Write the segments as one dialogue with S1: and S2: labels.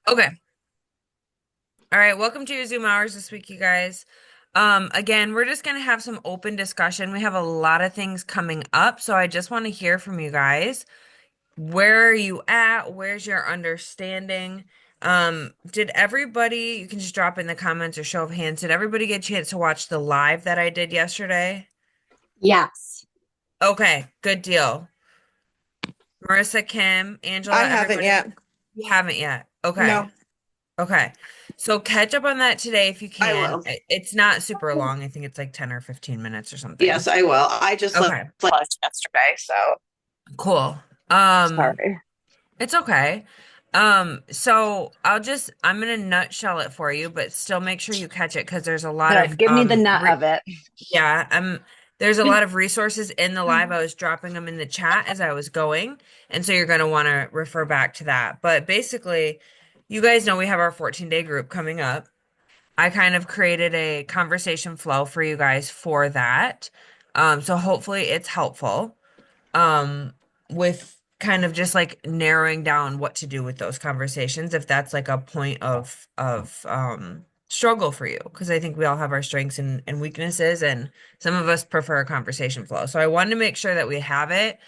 S1: Okay. All right. Welcome to your Zoom hours this week, you guys. Again, we're just going to have some open discussion. We have a lot of things coming up, so I just want to hear from you guys. Where are you at? Where's your understanding? Did everybody, you can just drop in the comments or show of hands, did everybody get a chance to watch the live that I did yesterday?
S2: Yes.
S1: Okay, good deal. Marissa, Kim,
S3: I
S1: Angela,
S3: haven't
S1: everybody,
S3: yet.
S1: you haven't yet. Okay.
S3: No,
S1: Okay. So catch up on that today if you
S3: I
S1: can.
S3: will.
S1: It's not super long. I think it's like 10 or 15 minutes or
S3: Yes,
S1: something.
S3: I will. I just left
S1: Okay.
S3: lunch yesterday, so
S1: Cool. Um,
S3: sorry.
S1: it's okay. I'm gonna nutshell it for you, but still make sure you catch it because there's a lot of
S2: Good. Give me the nut
S1: re
S2: of it.
S1: yeah, there's a lot of resources in the live. I was dropping them in the chat as I was going, and so you're gonna want to refer back to that. But basically, you guys know we have our 14-day group coming up. I kind of created a conversation flow for you guys for that. So hopefully it's helpful. Um, with kind of just like narrowing down what to do with those conversations if that's like a point of struggle for you. Because I think we all have our strengths and weaknesses, and some of us prefer a conversation flow. So I wanted to make sure that we have it.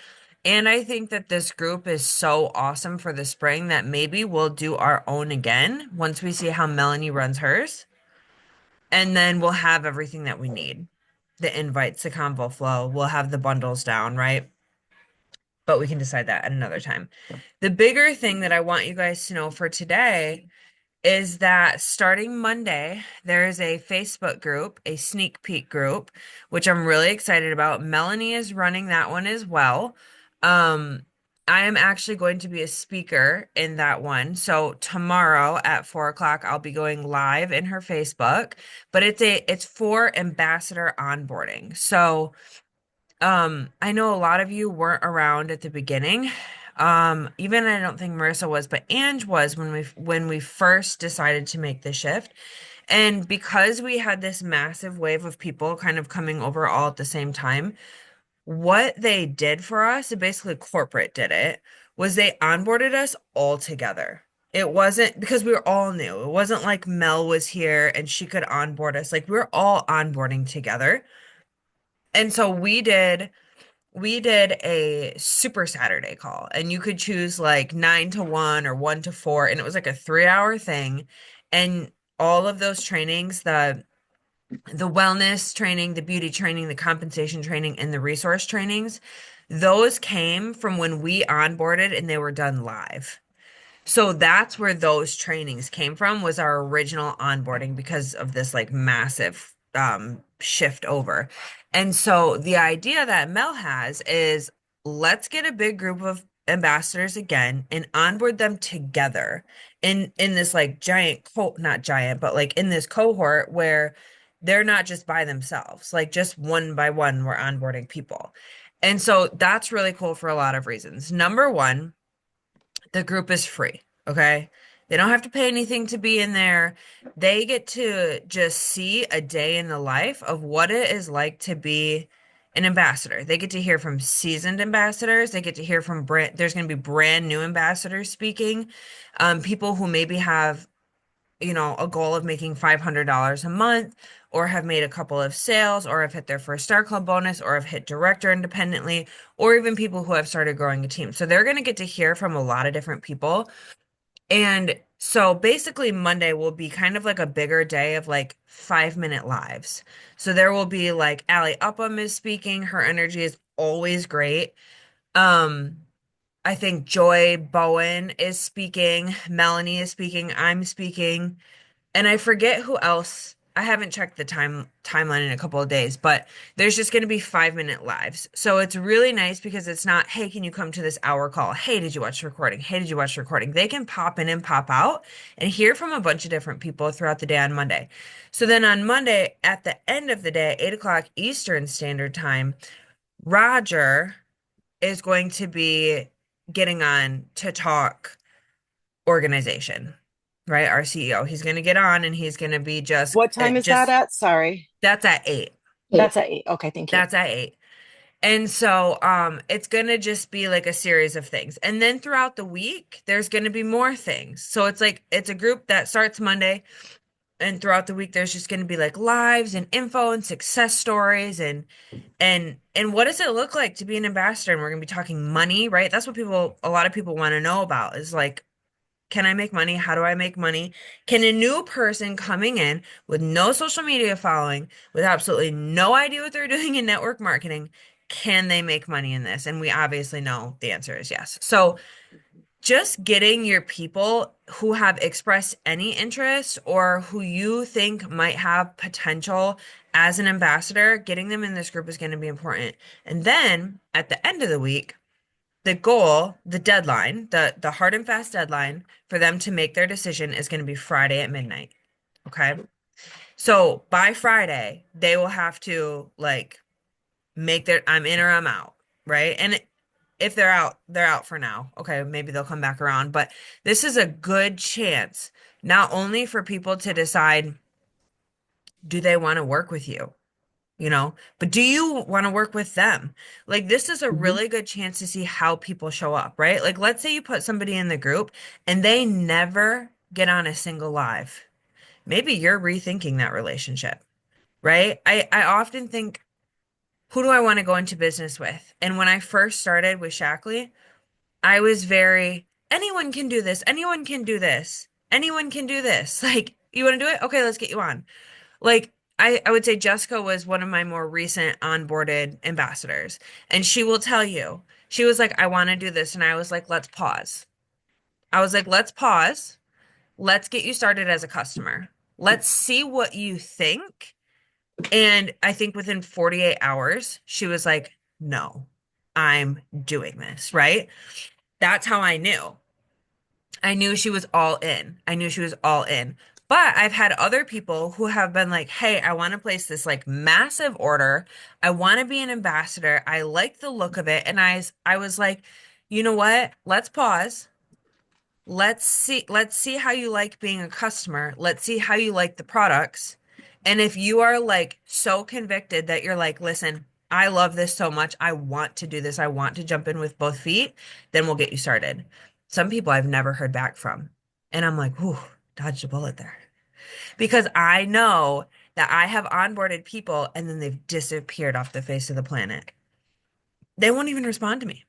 S1: And I think that this group is so awesome for the spring that maybe we'll do our own again once we see how Melanie runs hers. And then we'll have everything that we need. The invites, the convo flow, we'll have the bundles down, right? But we can decide that at another time. The bigger thing that I want you guys to know for today is that starting Monday, there is a Facebook group, a sneak peek group, which I'm really excited about. Melanie is running that one as well. Um, I am actually going to be a speaker in that one. So tomorrow at 4 o'clock, I'll be going live in her Facebook, but it's for ambassador onboarding. So I know a lot of you weren't around at the beginning. Even I don't think Marissa was, but Ange was when we first decided to make the shift. And because we had this massive wave of people kind of coming over all at the same time, what they did for us, and basically corporate did it, was they onboarded us all together. It wasn't because we were all new. It wasn't like Mel was here and she could onboard us. Like we were all onboarding together. And so we did a super Saturday call, and you could choose like 9 to 1 or 1 to 4, and it was like a 3 hour thing. And all of those trainings, the wellness training, the beauty training, the compensation training, and the resource trainings, those came from when we onboarded and they were done live. So that's where those trainings came from, was our original onboarding because of this like massive shift over. And so the idea that Mel has is, let's get a big group of ambassadors again and onboard them together in this like giant not giant, but like in this cohort where they're not just by themselves, like just one by one we're onboarding people. And so that's really cool for a lot of reasons. Number one, the group is free. Okay. They don't have to pay anything to be in there. They get to just see a day in the life of what it is like to be an ambassador. They get to hear from seasoned ambassadors. They get to hear from there's going to be brand new ambassadors speaking. People who maybe have, a goal of making $500 a month, or have made a couple of sales, or have hit their first Star Club bonus, or have hit director independently, or even people who have started growing a team. So they're going to get to hear from a lot of different people. And so basically, Monday will be kind of like a bigger day of like 5 minute lives. So there will be like Allie Upham is speaking. Her energy is always great. Um, I think Joy Bowen is speaking. Melanie is speaking. I'm speaking. And I forget who else. I haven't checked the timeline in a couple of days, but there's just going to be 5 minute lives. So it's really nice because it's not, hey, can you come to this hour call? Hey, did you watch the recording? Hey, did you watch the recording? They can pop in and pop out and hear from a bunch of different people throughout the day on Monday. So then on Monday, at the end of the day, 8 o'clock Eastern Standard Time, Roger is going to be getting on to talk organization, right? Our CEO. He's going to get on and he's going to be
S2: What time is that
S1: just
S2: at? Sorry.
S1: that's at 8.
S2: That's at 8. Okay, thank you.
S1: That's at 8. And so it's going to just be like a series of things. And then throughout the week, there's going to be more things. So it's like it's a group that starts Monday, and throughout the week there's just going to be like lives and info and success stories and what does it look like to be an ambassador? And we're going to be talking money, right? That's what a lot of people want to know about is like, can I make money? How do I make money? Can a new person coming in with no social media following, with absolutely no idea what they're doing in network marketing, can they make money in this? And we obviously know the answer is yes. So just getting your people who have expressed any interest or who you think might have potential as an ambassador, getting them in this group is going to be important. And then at the end of the week, the goal, the deadline, the hard and fast deadline for them to make their decision is going to be Friday at midnight. Okay. So by Friday, they will have to like make their I'm in or I'm out, right? And if they're out for now. Okay, maybe they'll come back around, but this is a good chance not only for people to decide, do they want to work with you? But do you want to work with them? Like, this is a
S2: Mhm.
S1: really good chance to see how people show up, right? Like, let's say you put somebody in the group and they never get on a single live. Maybe you're rethinking that relationship, right? I often think, who do I want to go into business with? And when I first started with Shackley, I was very, anyone can do this. Anyone can do this. Anyone can do this. Like, you want to do it? Okay, let's get you on. Like, I would say Jessica was one of my more recent onboarded ambassadors. And she will tell you, she was like, I want to do this. And I was like, let's pause. I was like, let's pause. Let's get you started as a customer. Let's see what you think. And I think within 48 hours, she was like, no, I'm doing this, right? That's how I knew. I knew she was all in. I knew she was all in. But I've had other people who have been like, hey, I want to place this like massive order. I want to be an ambassador. I like the look of it. And I was like, you know what? Let's pause. Let's see how you like being a customer. Let's see how you like the products. And if you are like so convicted that you're like, listen, I love this so much. I want to do this. I want to jump in with both feet, then we'll get you started. Some people I've never heard back from. And I'm like, whew, dodged a bullet there. Because I know that I have onboarded people and then they've disappeared off the face of the planet. They won't even respond to me.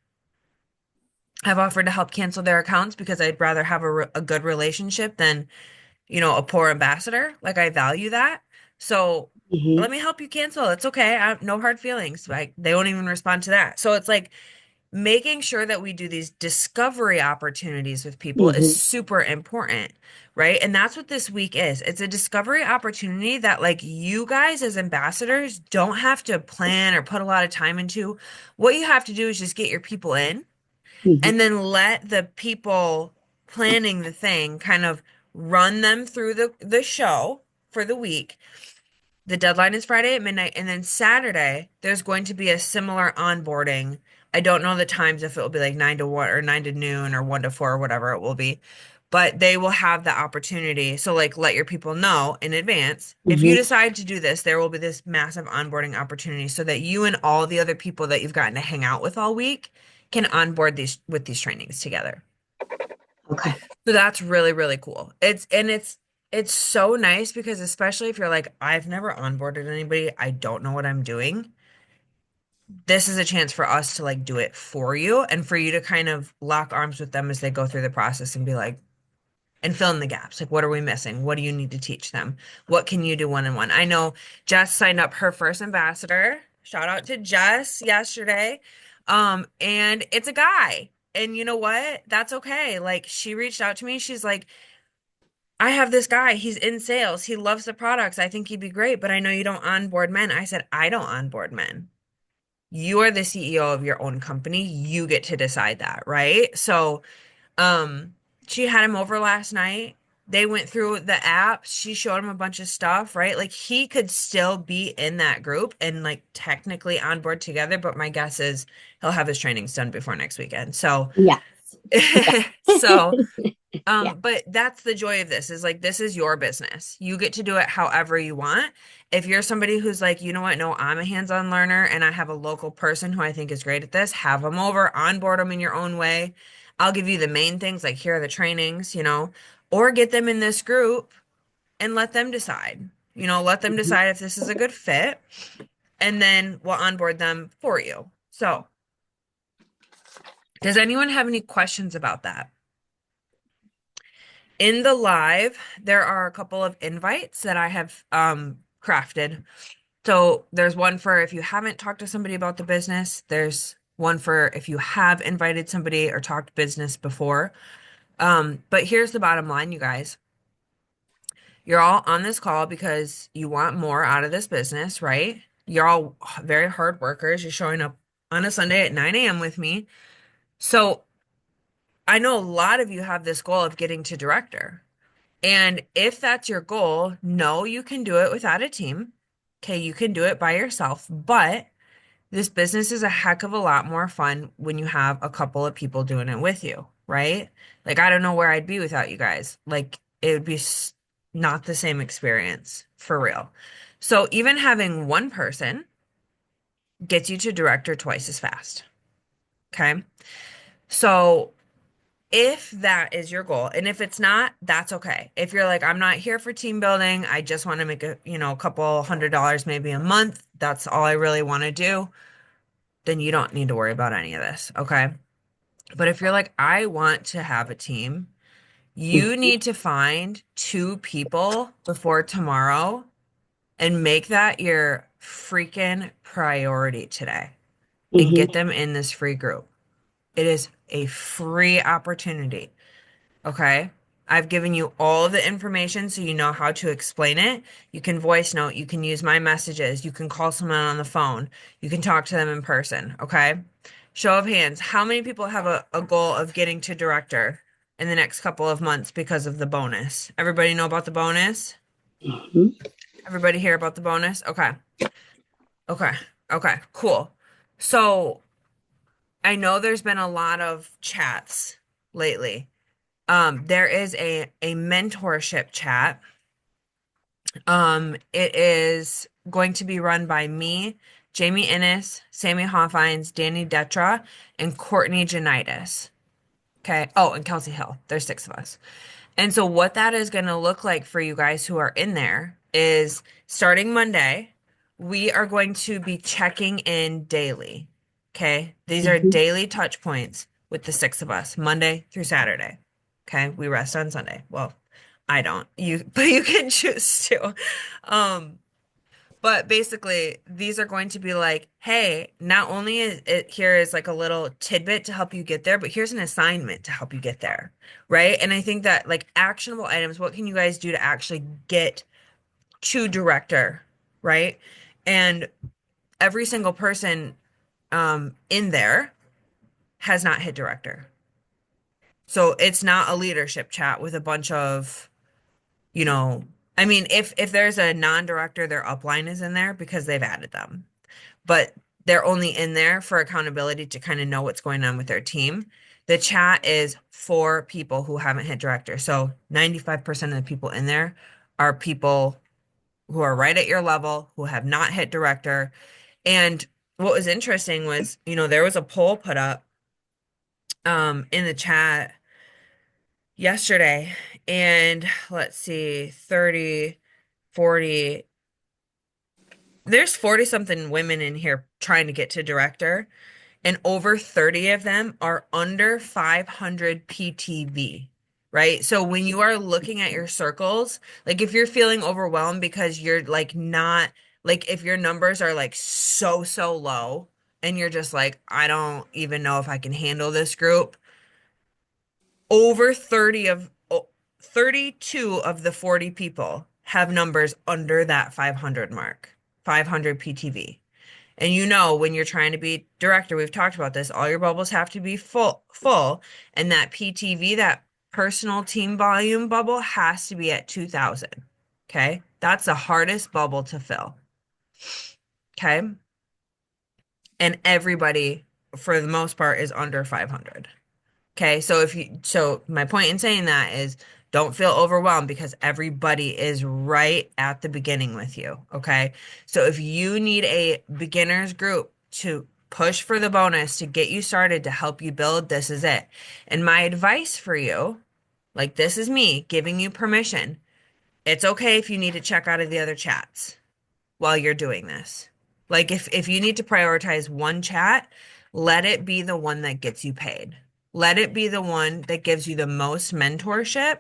S1: I've offered to help cancel their accounts because I'd rather have a good relationship than, a poor ambassador. Like, I value that. So
S2: Mhm.
S1: let me help you cancel. It's okay. No hard feelings. Like, they won't even respond to that. So it's like making sure that we do these discovery opportunities with people is
S2: Mhm.
S1: super important, right? And that's what this week is. It's a discovery opportunity that like you guys as ambassadors don't have to plan or put a lot of time into. What you have to do is just get your people in
S2: Mhm.
S1: and then let the people planning the thing kind of run them through the show for the week. The deadline is Friday at midnight, and then Saturday there's going to be a similar onboarding. I don't know the times, if it will be like 9 to 1 or 9 to noon or 1 to 4 or whatever it will be, but they will have the opportunity. So like, let your people know in advance. If you
S2: Mhm.
S1: decide to do this, there will be this massive onboarding opportunity so that you and all the other people that you've gotten to hang out with all week can onboard these trainings together.
S2: Okay.
S1: So that's really, really cool. It's so nice because especially if you're like, I've never onboarded anybody, I don't know what I'm doing. This is a chance for us to like do it for you and for you to kind of lock arms with them as they go through the process and be like, and fill in the gaps. Like, what are we missing? What do you need to teach them? What can you do one-on-one? I know Jess signed up her first ambassador. Shout out to Jess yesterday. And it's a guy. And you know what? That's okay. Like, she reached out to me. She's like, I have this guy. He's in sales. He loves the products. I think he'd be great, but I know you don't onboard men. I said, I don't onboard men. You are the CEO of your own company. You get to decide that, right? So, um, she had him over last night. They went through the app. She showed him a bunch of stuff, right? Like, he could still be in that group and like technically on board together, but my guess is he'll have his trainings done before next weekend. So,
S2: Yes. Yeah.
S1: so
S2: Yeah.
S1: But that's the joy of this is like this is your business. You get to do it however you want. If you're somebody who's like, you know what, no, I'm a hands-on learner and I have a local person who I think is great at this, have them over, onboard them in your own way. I'll give you the main things, like here are the trainings, or get them in this group and let them decide. Let them
S2: Mhm.
S1: decide if this is a good fit, and then we'll onboard them for you. So, does anyone have any questions about that? In the live, there are a couple of invites that I have crafted. So there's one for if you haven't talked to somebody about the business. There's one for if you have invited somebody or talked business before. But here's the bottom line, you guys. You're all on this call because you want more out of this business, right? You're all very hard workers. You're showing up on a Sunday at 9 a.m. with me. So I know a lot of you have this goal of getting to director. And if that's your goal, no, you can do it without a team. Okay, you can do it by yourself, but this business is a heck of a lot more fun when you have a couple of people doing it with you, right? Like, I don't know where I'd be without you guys. Like, it would be not the same experience for real. So, even having one person gets you to director twice as fast. Okay. So, if that is your goal, and if it's not, that's okay. If you're like, I'm not here for team building, I just want to make a couple $100 maybe a month, that's all I really want to do, then you don't need to worry about any of this, okay? But if you're like, I want to have a team, you
S2: Mhm.
S1: need to find two people before tomorrow and make that your freaking priority today and
S2: Mhm.
S1: get them in this free group. It is a free opportunity. Okay. I've given you all of the information so you know how to explain it. You can voice note, you can use my messages, you can call someone on the phone, you can talk to them in person. Okay. Show of hands, how many people have a goal of getting to director in the next couple of months because of the bonus? Everybody know about the bonus?
S2: Mhm.
S1: Everybody hear about the bonus? Okay. Okay. Okay. Cool. So I know there's been a lot of chats lately. There is a mentorship chat. It is going to be run by me, Jamie Innes, Sammy Hoffines, Danny Detra, and Courtney Janitis. Okay. Oh, and Kelsey Hill. There's six of us. And so what that is going to look like for you guys who are in there is starting Monday, we are going to be checking in daily. Okay. These are
S2: Mhm.
S1: daily touch points with the six of us, Monday through Saturday. Okay. We rest on Sunday. Well, I don't. But you can choose to. Um, but basically, these are going to be like, hey, not only is it here is like a little tidbit to help you get there, but here's an assignment to help you get there, right? And I think that like actionable items, what can you guys do to actually get to director, right? And every single person in there has not hit director. So it's not a leadership chat with a bunch of, you know, I mean, if there's a non-director, their upline is in there because they've added them, but they're only in there for accountability to kind of know what's going on with their team. The chat is for people who haven't hit director. So 95% of the people in there are people who are right at your level, who have not hit director. And what was interesting was, there was a poll put up in the chat yesterday, and let's see, 30, 40, there's 40 something women in here trying to get to director, and over 30 of them are under 500 PTV, right? So when you are looking at your circles, like if you're feeling overwhelmed because you're like not, like if your numbers are like so low and you're just like, I don't even know if I can handle this group, over 32 of the 40 people have numbers under that 500 mark, 500 PTV. And when you're trying to be director, we've talked about this, all your bubbles have to be full, and that PTV, that personal team volume bubble has to be at 2000. Okay? That's the hardest bubble to fill. Okay? And everybody, for the most part, is under 500. Okay, so my point in saying that is don't feel overwhelmed because everybody is right at the beginning with you. Okay, so if you need a beginners group to push for the bonus to get you started to help you build, this is it. And my advice for you, like this is me giving you permission. It's okay if you need to check out of the other chats while you're doing this. Like if you need to prioritize one chat, let it be the one that gets you paid. Let it be the one that gives you the most mentorship,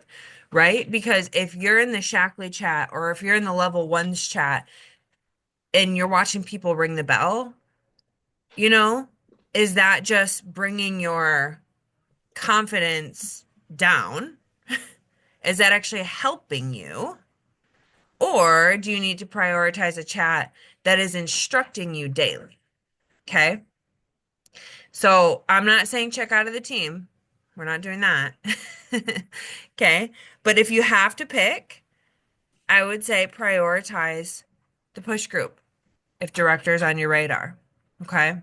S1: right? Because if you're in the Shackley chat or if you're in the level ones chat and you're watching people ring the bell, you know, is that just bringing your confidence down? Is that actually helping you? Or do you need to prioritize a chat that is instructing you daily? Okay. So I'm not saying check out of the team. We're not doing that. Okay. But if you have to pick, I would say prioritize the push group if director's on your radar. Okay.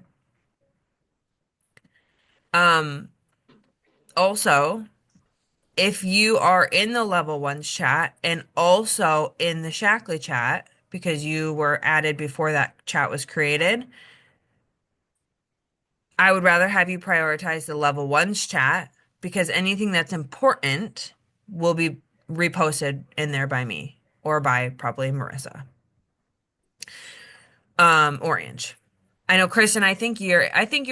S1: Um, Also, if you are in the level ones chat and also in the Shackley chat, because you were added before that chat was created, I would rather have you prioritize the level ones chat because anything that's important will be reposted in there by me or by probably Marissa. Or Ange. I know Kristen, I think you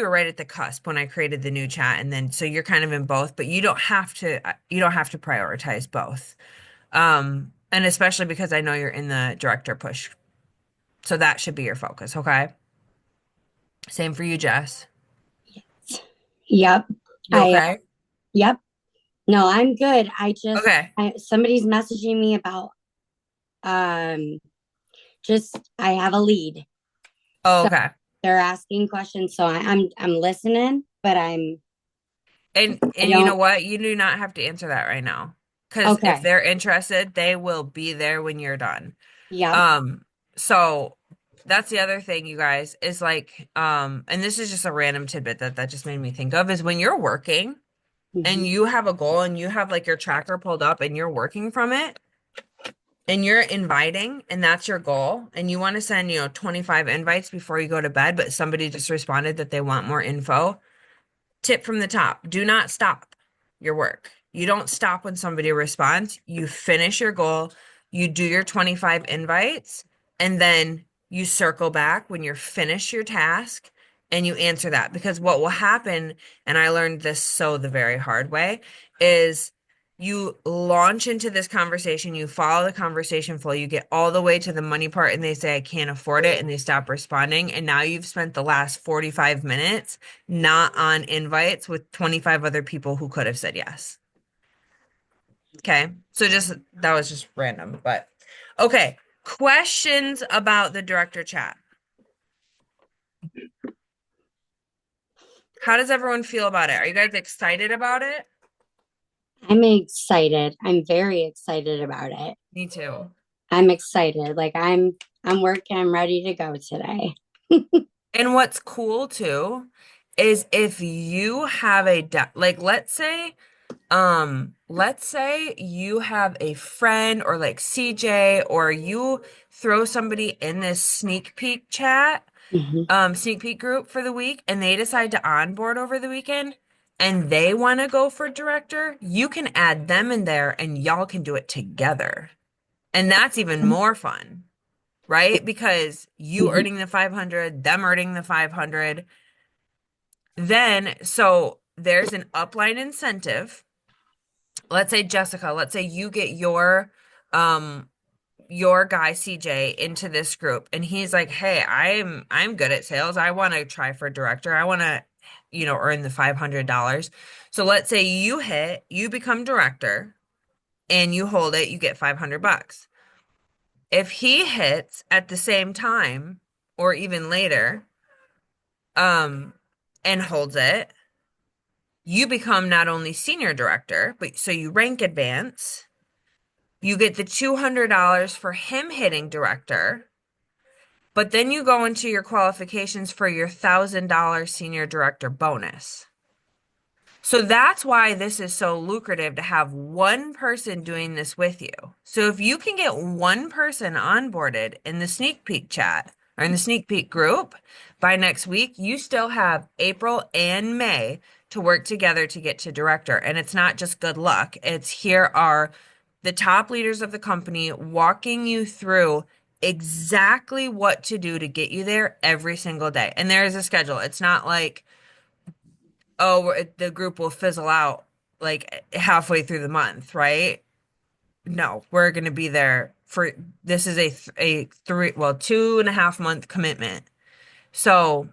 S1: were right at the cusp when I created the new chat and then so you're kind of in both, but you don't have to prioritize both. And especially because I know you're in the director push. So that should be your focus, okay? Same for you, Jess.
S2: Yep.
S1: You okay?
S2: Yep. No, I'm good.
S1: Okay.
S2: Somebody's messaging me about, um, I have a lead.
S1: Oh,
S2: So
S1: okay.
S2: they're asking questions. So I'm listening, but I
S1: And you know
S2: don't,
S1: what? You do not have to answer that right now. Because if
S2: okay.
S1: they're interested, they will be there when you're done.
S2: Yep.
S1: Um, so that's the other thing, you guys, is like, and this is just a random tidbit that just made me think of is when you're working and
S2: Mhm.
S1: you have a goal and you have like your tracker pulled up and you're working from it and you're inviting and that's your goal and you want to send, 25 invites before you go to bed, but somebody just responded that they want more info. Tip from the top, do not stop your work. You don't stop when somebody responds. You finish your goal, you do your 25 invites, and then you circle back when you're finished your task and you answer that. Because what will happen, and I learned this so the very hard way, is you launch into this conversation, you follow the conversation flow, you get all the way to the money part, and they say, I can't afford it, and they stop responding. And now you've spent the last 45 minutes not on invites with 25 other people who could have said yes. Okay. So just that was just random, but okay. Questions about the director chat. How does everyone feel about it? Are you guys excited about it?
S2: I'm excited. I'm very excited about it.
S1: Me too.
S2: I'm excited. I'm working. I'm ready to go today.
S1: And what's cool too is if you have like let's say you have a friend or like CJ or you throw somebody in this sneak peek chat,
S2: Mhm.
S1: sneak peek group for the week and they decide to onboard over the weekend and they want to go for director, you can add them in there and y'all can do it together. And that's even more fun, right? Because you
S2: Mhm.
S1: earning the 500, them earning the 500. Then, so there's an upline incentive. Let's say Jessica, let's say you get um your guy CJ into this group and he's like, "Hey, I'm good at sales. I want to try for director. I want to, earn the $500." So let's say you become director and you hold it, you get 500 bucks. If he hits at the same time or even later, um and holds it, you become not only senior director, but so you rank advance. You get the $200 for him hitting director, but then you go into your qualifications for your $1,000 senior director bonus. So that's why this is so lucrative to have one person doing this with you. So if you can get one person onboarded in the sneak peek chat or in the sneak peek group by next week, you still have April and May to work together to get to director. And it's not just good luck. It's here are the top leaders of the company walking you through exactly what to do to get you there every single day. And there is a schedule. It's not like, oh, the group will fizzle out like halfway through the month, right? No, we're going to be there for this is a 2.5 month commitment. So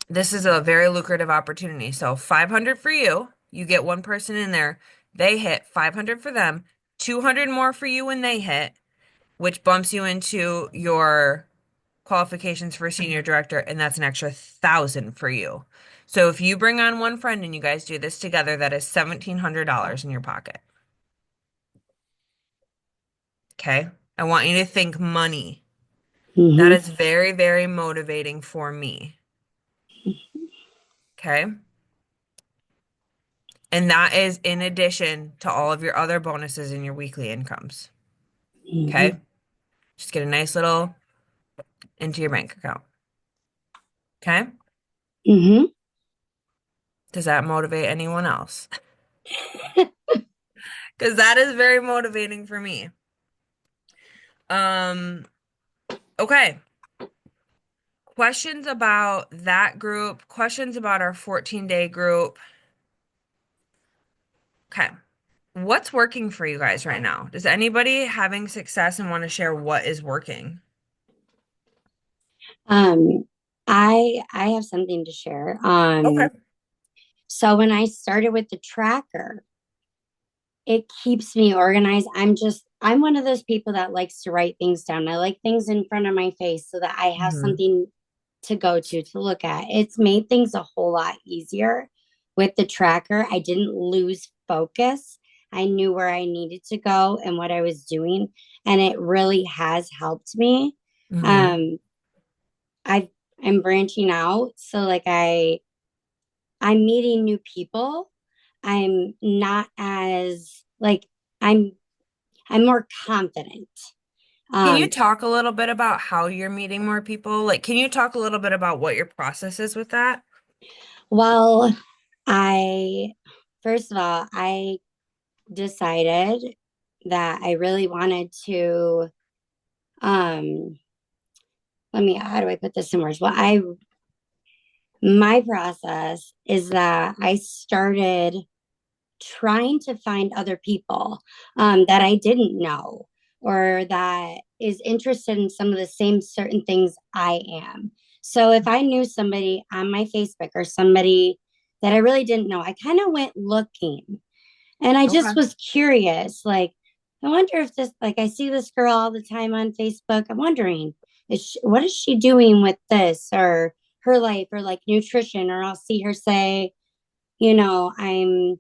S1: this is a very lucrative opportunity. So 500 for you, you get one person in there, they hit 500 for them, 200 more for you when they hit, which bumps you into your qualifications for senior director, and that's an extra 1,000 for you. So if you bring on one friend and you guys do this together, that is $1,700 in your pocket. Okay? I want you to think money. That
S2: Hmm.
S1: is very, very motivating for me. Okay? And that is in addition to all of your other bonuses and your weekly incomes.
S2: Hmm.
S1: Okay? Just get a nice little into your bank account. Okay?
S2: Hmm.
S1: Does that motivate anyone else? Because that is very motivating for me. Okay. Questions about that group, questions about our 14-day group. Okay. What's working for you guys right now? Does anybody having success and want to share what is working?
S2: Um, I have something to share.
S1: Okay.
S2: So when I started with the tracker, it keeps me organized. I'm one of those people that likes to write things down. I like things in front of my face so that I have
S1: Hmm.
S2: something to go to look at. It's made things a whole lot easier with the tracker. I didn't lose focus. I knew where I needed to go and what I was doing, and it really has helped me.
S1: Hmm.
S2: Um, I I'm branching out, so like I'm meeting new people. I'm not as like I'm I'm more confident.
S1: Can you
S2: Um,
S1: talk a little bit about how you're meeting more people? Like, can you talk a little bit about what your process is with that?
S2: well, I first of all, I decided that I really wanted to let me how do I put this in words? Well, I my process is that I started trying to find other people that I didn't know or that is interested in some of the same certain things I am. So if I knew somebody on my Facebook or somebody that I really didn't know, I kind of went looking and I
S1: Okay.
S2: just was curious. Like, I wonder if this, like, I see this girl all the time on Facebook. I'm wondering, what is she doing with this or her life or like nutrition? Or I'll see her say, I'm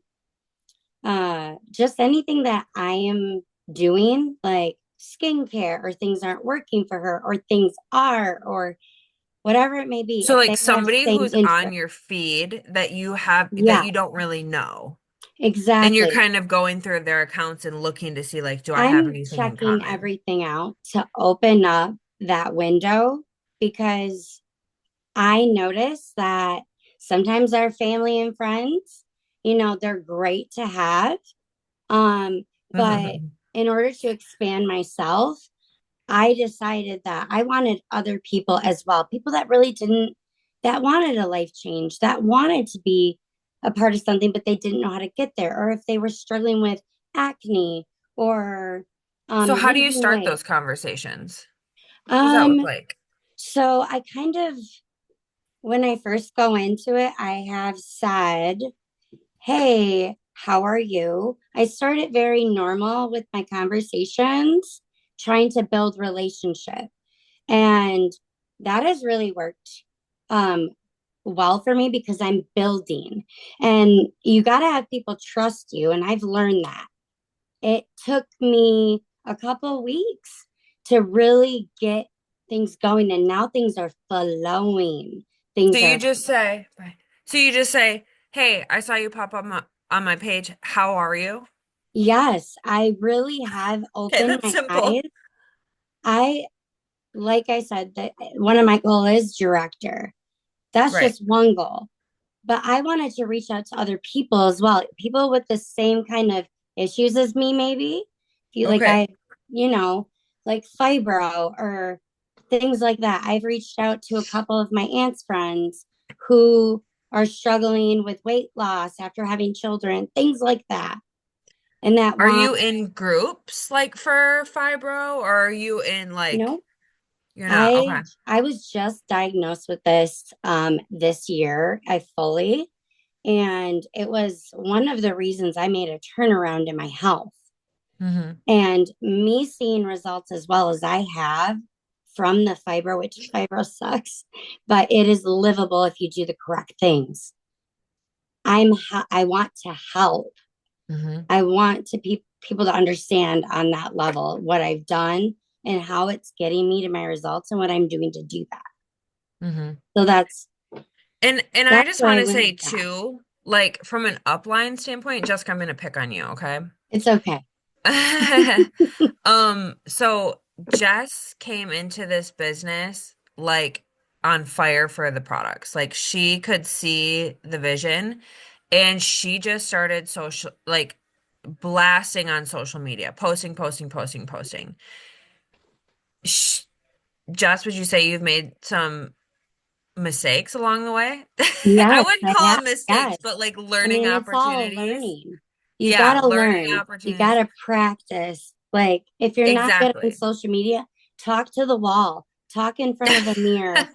S2: just anything that I am doing, like skincare, or things aren't working for her, or things are, or whatever it may be,
S1: So
S2: if
S1: like
S2: they have
S1: somebody
S2: same
S1: who's on
S2: interest.
S1: your feed that you have that
S2: Yeah,
S1: you don't really know. And you're
S2: exactly.
S1: kind of going through their accounts and looking to see like, do I have
S2: I'm
S1: anything in
S2: checking
S1: common?
S2: everything out to open up that window because I notice that sometimes our family and friends, they're great to have. Um, but
S1: Hmm.
S2: in order to expand myself, I decided that I wanted other people as well, people that really didn't, that wanted a life change, that wanted to be a part of something, but they didn't know how to get there, or if they were struggling with acne or
S1: So how do you
S2: losing
S1: start
S2: weight.
S1: those conversations? What does that look
S2: Um,
S1: like?
S2: so I kind of, when I first go into it, I have said, hey, how are you? I started very normal with my conversations, trying to build relationship. And that has really worked um, well for me because I'm building. And you got to have people trust you. And I've learned that. It took me a couple weeks to really get things going. And now things are flowing.
S1: So
S2: Things
S1: you
S2: are,
S1: just say, right. So you just say, Hey, I saw you pop up on my page. How are you?
S2: Yes, I really have
S1: Okay,
S2: opened
S1: that's
S2: my eyes.
S1: simple.
S2: I, like I said, that one of my goals is director. That's
S1: Right.
S2: just one goal. But I wanted to reach out to other people as well, people with the same kind of issues as me, maybe. Feel like
S1: Okay.
S2: you know, like fibro or things like that. I've reached out to a couple of my aunt's friends who are struggling with weight loss after having children, things like that. And that
S1: Are
S2: want,
S1: you in groups like for fibro, or are you in
S2: you
S1: like
S2: know,
S1: you're not?
S2: I
S1: Okay.
S2: I was just diagnosed with this year. I fully and it was one of the reasons I made a turnaround in my health.
S1: Mm-hmm.
S2: And me seeing results as well as I have from the fibro, which fibro sucks, but it is livable if you do the correct things. I want to help.
S1: Mm-hmm.
S2: I want to people to understand on that level what I've done and how it's getting me to my results and what I'm doing to do that.
S1: Mm-hmm.
S2: So
S1: And I
S2: that's
S1: just
S2: where
S1: want
S2: I
S1: to
S2: went
S1: say
S2: with that.
S1: too, like from an upline standpoint, Jessica, I'm gonna pick on you, okay?
S2: It's okay.
S1: So Jess came into this business like on fire for the products. Like she could see the vision and she just started social like blasting on social media, posting, posting, posting, posting. Sh Jess, would you say you've made some mistakes along the way? I
S2: Yes,
S1: wouldn't
S2: I
S1: call
S2: have.
S1: them mistakes,
S2: Yes.
S1: but like
S2: I
S1: learning
S2: mean, it's all
S1: opportunities.
S2: learning. You got
S1: Yeah,
S2: to
S1: learning
S2: learn. You got
S1: opportunities.
S2: to practice. Like, if you're not good on
S1: Exactly.
S2: social media, talk to the wall, talk in front of a mirror.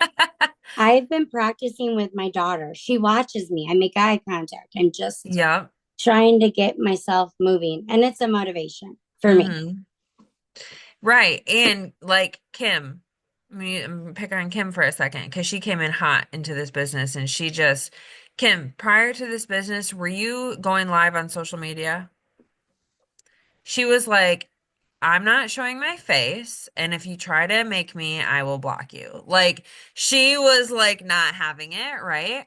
S2: I've been practicing with my daughter. She watches me. I make eye contact. I'm just
S1: Yep.
S2: trying to get myself moving. And it's a motivation for me.
S1: Hmm. Right. And like Kim, I'm gonna pick on Kim for a second because she came in hot into this business and she just, Kim, prior to this business, were you going live on social media? She was like, I'm not showing my face, and if you try to make me, I will block you. Like, she was like not having it, right?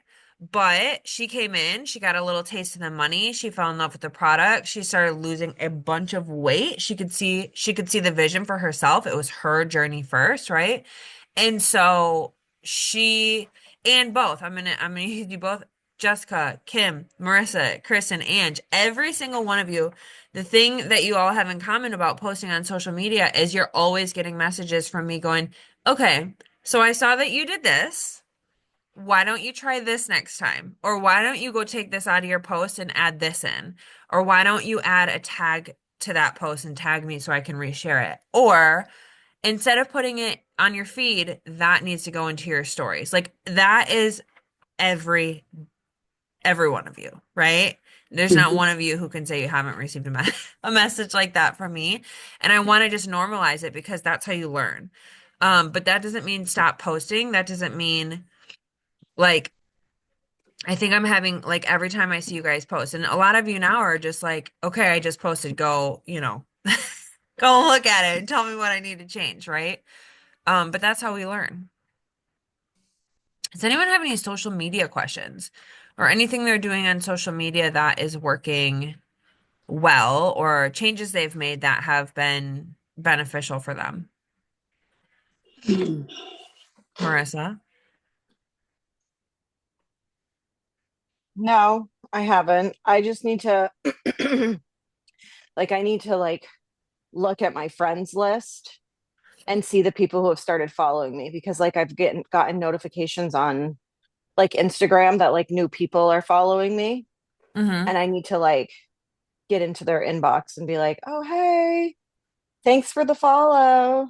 S1: But she came in, she got a little taste of the money, she fell in love with the product, she started losing a bunch of weight. She could see the vision for herself. It was her journey first, right? And so she and both, I'm gonna use you both, Jessica, Kim, Marissa, Chris, and Ange, every single one of you, the thing that you all have in common about posting on social media is you're always getting messages from me going, okay, so I saw that you did this. Why don't you try this next time? Or why don't you go take this out of your post and add this in? Or why don't you add a tag to that post and tag me so I can reshare it? Or instead of putting it on your feed, that needs to go into your stories. Like that is every every one of you, right? There's not
S2: Mhm.
S1: one of you who can say you haven't received a message like that from me. And I want to just normalize it because that's how you learn. But that doesn't mean stop posting. That doesn't mean like I think I'm having like every time I see you guys post, and a lot of you now are just like, okay, I just posted, go, go look at it and tell me what I need to change, right? But that's how we learn. Does anyone have any social media questions or anything they're doing on social media that is working well or changes they've made that have been beneficial for them? Marissa?
S3: No, I haven't. I just need to I need to look at my friends list and see the people who have started following me because I've gotten notifications on Instagram that new people are following me
S1: Mm-hmm.
S3: and I need to get into their inbox and be like, "Oh, hey, thanks for the follow.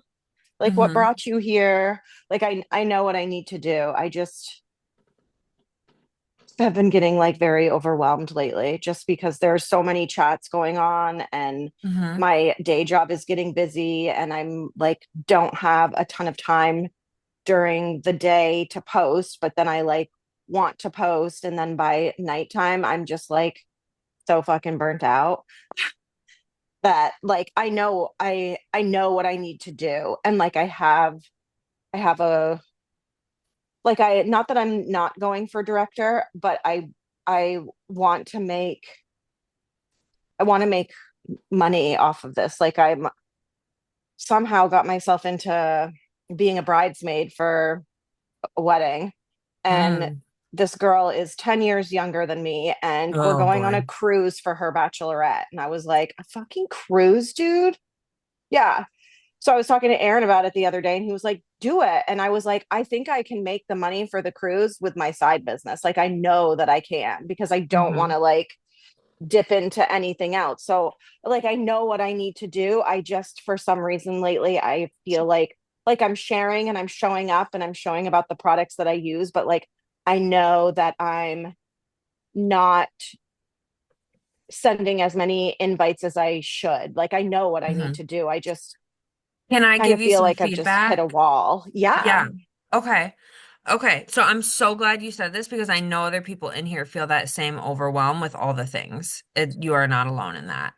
S3: What
S1: Mm-hmm.
S3: brought you here?" I know what I need to do. I just have been getting very overwhelmed lately just because there's so many chats going on and
S1: Mm-hmm.
S3: my day job is getting busy and I'm don't have a ton of time during the day to post, but then I want to post and then by nighttime I'm just so fucking burnt out that I know what I need to do and I have a I not that I'm not going for director, but I want to make I want to make money off of this. Like I'm somehow got myself into being a bridesmaid for a wedding, and
S1: Mm.
S3: this girl is 10 years younger than me, and we're
S1: Oh
S3: going on a
S1: boy.
S3: cruise for her bachelorette. And I was like, a fucking cruise, dude? Yeah. So I was talking to Aaron about it the other day, and he was like, do it. And I was like, I think I can make the money for the cruise with my side business. Like, I know that I can, because I don't want
S1: Hmm.
S3: to like dip into anything else. So, like, I know what I need to do. I just, for some reason lately, I feel like I'm sharing and I'm showing up and I'm showing about the products that I use, but like, I know that I'm not sending as many invites as I should. Like, I know what I need
S1: Hmm.
S3: to do. I just
S1: Can I
S3: kind
S1: give
S3: of
S1: you
S3: feel
S1: some
S3: like I've just hit a
S1: feedback?
S3: wall. Yeah.
S1: Yeah. Okay. Okay. So I'm so glad you said this because I know other people in here feel that same overwhelm with all the things. You are not alone in that.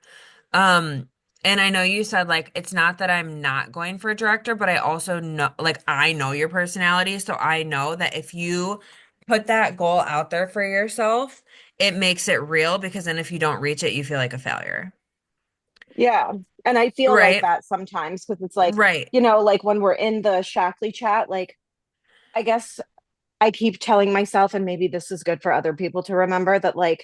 S1: Um, and I know you said like it's not that I'm not going for a director, but I also know like I know your personality, so I know that if you put that goal out there for yourself, it makes it real because then if you don't reach it, you feel like a failure.
S3: Yeah. And I feel like
S1: Right?
S3: that sometimes because it's like,
S1: Right.
S3: like when we're in the Shackley chat, like, I guess I keep telling myself, and maybe this is good for other people to remember, that like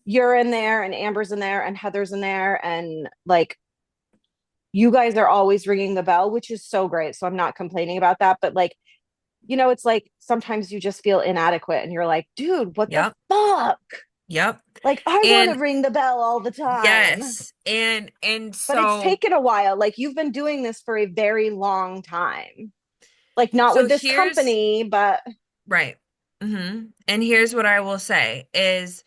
S3: you're in there and Amber's in there and Heather's in there, and like you guys are always ringing the bell, which is so great. So I'm not complaining about that. But like, it's like sometimes you just feel inadequate and you're like, dude, what the
S1: Yep.
S3: fuck?
S1: Yep.
S3: Like, I want to
S1: And
S3: ring the bell all the time.
S1: yes. And
S3: But it's
S1: so
S3: taken a while. Like, you've been doing this for a very long time. Like, not
S1: so
S3: with this
S1: here's
S3: company, but
S1: right. And here's what I will say is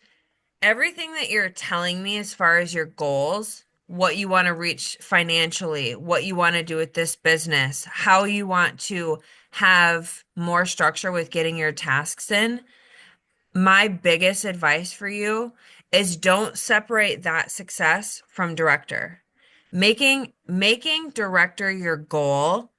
S1: everything that you're telling me as far as your goals, what you want to reach financially, what you want to do with this business, how you want to have more structure with getting your tasks in, my biggest advice for you is don't separate that success from director. Making director your goal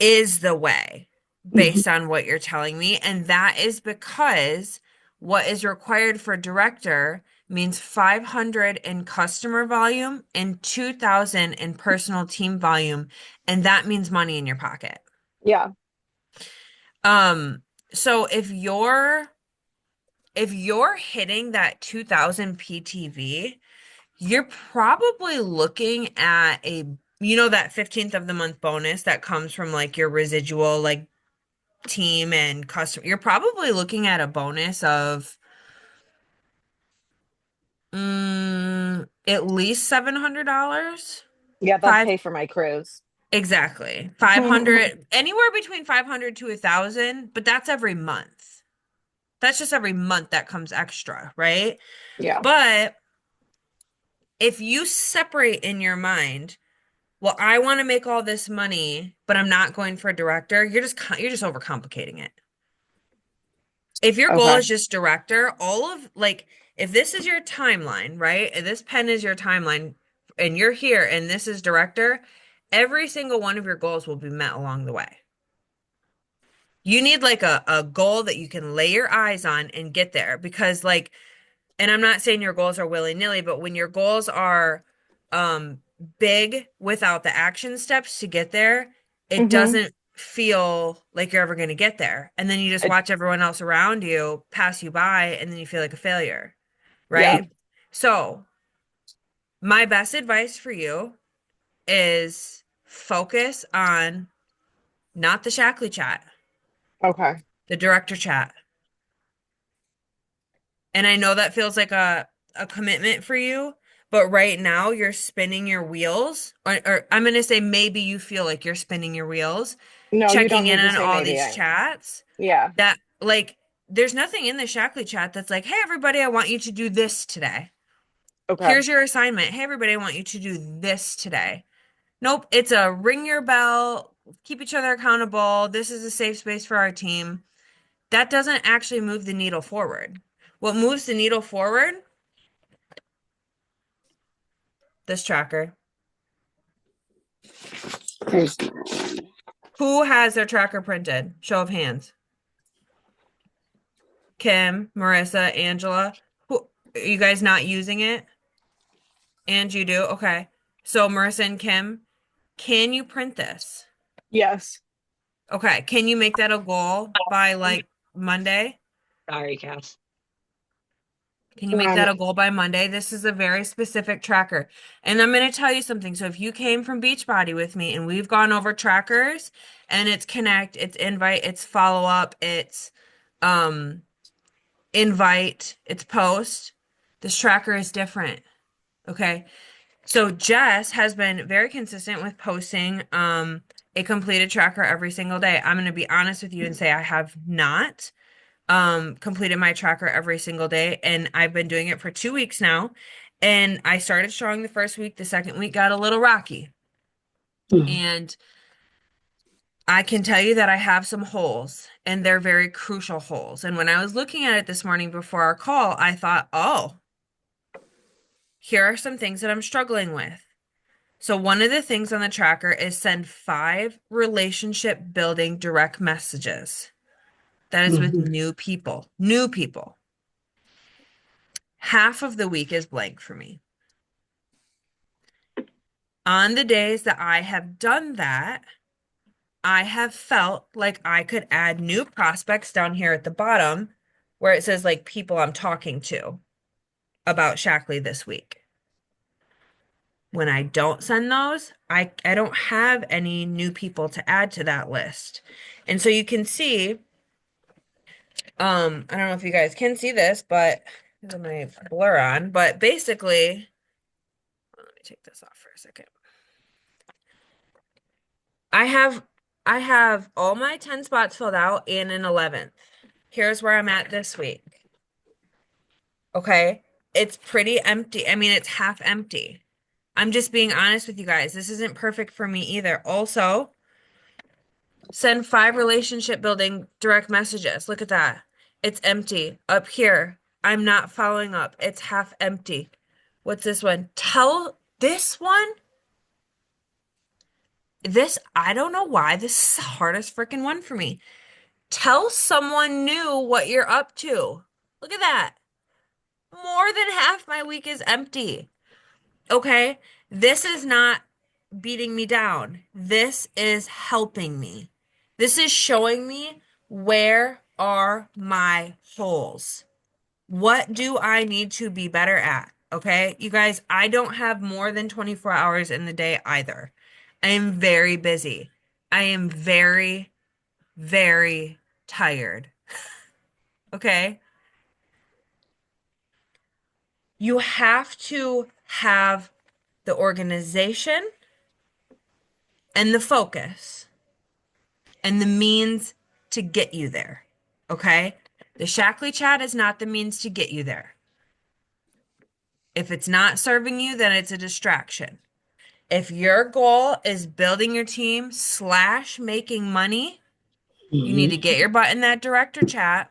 S1: is the way
S2: Mhm.
S1: based on what you're telling me. And that is because what is required for director means 500 in customer volume and 2,000 in personal team volume. And that means money in your pocket.
S3: yeah.
S1: Um, so if you're hitting that 2,000 PTV, you're probably looking at that 15th of the month bonus that comes from like your residual like team and customer, you're probably looking at a bonus of at least $700.
S3: Yeah, that'll
S1: Five
S3: pay for my cruise.
S1: exactly. 500 anywhere between 500 to 1,000, but that's every month. That's just every month that comes extra, right?
S3: Yeah.
S1: But if you separate in your mind, well, I want to make all this money, but I'm not going for a director, you're just overcomplicating it. If your goal
S3: Okay.
S1: is just director, all of like if this is your timeline, right? And this pen is your timeline and you're here and this is director, every single one of your goals will be met along the way. You need like a goal that you can lay your eyes on and get there because like and I'm not saying your goals are willy-nilly, but when your goals are um big without the action steps to get there, it
S3: Hmm.
S1: doesn't feel like you're ever going to get there. And then you just watch everyone else around you pass you by and then you feel like a failure,
S3: Yeah.
S1: right? So, my best advice for you is focus on not the Shackley chat,
S3: Okay.
S1: the director chat. And I know that feels like a commitment for you, but right now you're spinning your wheels, or I'm gonna say maybe you feel like you're spinning your wheels,
S3: No, you
S1: checking
S3: don't
S1: in
S3: need to
S1: on
S3: say
S1: all
S3: maybe.
S1: these
S3: I
S1: chats
S3: Yeah.
S1: that like there's nothing in the Shackley chat that's like, hey everybody, I want you to do this today.
S3: Okay.
S1: Here's your assignment. Hey everybody, I want you to do this today. Nope, it's a ring your bell, keep each other accountable. This is a safe space for our team. That doesn't actually move the needle forward. What moves the needle forward this tracker.
S2: There's
S1: Who has their tracker printed? Show of hands. Kim, Marissa, Angela. Who are you guys not using it? And you do? Okay. So Marissa and Kim, can you print this?
S3: Yes.
S1: Okay. Can you make that a goal by like Monday?
S4: Sorry, Cass.
S1: Can you make that a goal by Monday? This is a very specific tracker. And I'm going to tell you something. So if you came from Beachbody with me and we've gone over trackers and it's connect, it's invite, it's follow up, it's um invite, it's post, this tracker is different. Okay. So Jess has been very consistent with posting a completed tracker every single day. I'm going to be honest with you and say I have not completed my tracker every single day, and I've been doing it for 2 weeks now. And I started strong the first week, the second week got a little rocky. And I can tell you that I have some holes, and they're very crucial holes. And when I was looking at it this morning before our call, I thought, oh, here are some things that I'm struggling with. So one of the things on the tracker is send 5 relationship building direct messages. That is with new people. New people. Half of the week is blank for me. On the days that I have done that, I have felt like I could add new prospects down here at the bottom where it says like people I'm talking to about Shackley this week. When I don't send those, I don't have any new people to add to that list. And so you can see, I don't know if you guys can see this, but I have my blur on, but basically, let me take this off for a second. I have all my 10 spots filled out and an 11th. Here's where I'm at this week. Okay. It's pretty empty. I mean, it's half empty. I'm just being honest with you guys. This isn't perfect for me either. Also, send 5 relationship building direct messages. Look at that. It's empty. Up here, I'm not following up. It's half empty. What's this one? Tell this one. This, I don't know why. This is the hardest freaking one for me. Tell someone new what you're up to. Look at that. More than half my week is empty. Okay? This is not beating me down. This is helping me. This is showing me where are my holes. What do I need to be better at? Okay? You guys, I don't have more than 24 hours in the day either. I am very busy. I am very, very tired. Okay? You have to have the organization and the focus and the means to get you there. Okay? The Shackley chat is not the means to get you there. If it's not serving you, then it's a distraction. If your goal is building your team / making money, you need to get your butt in that director chat,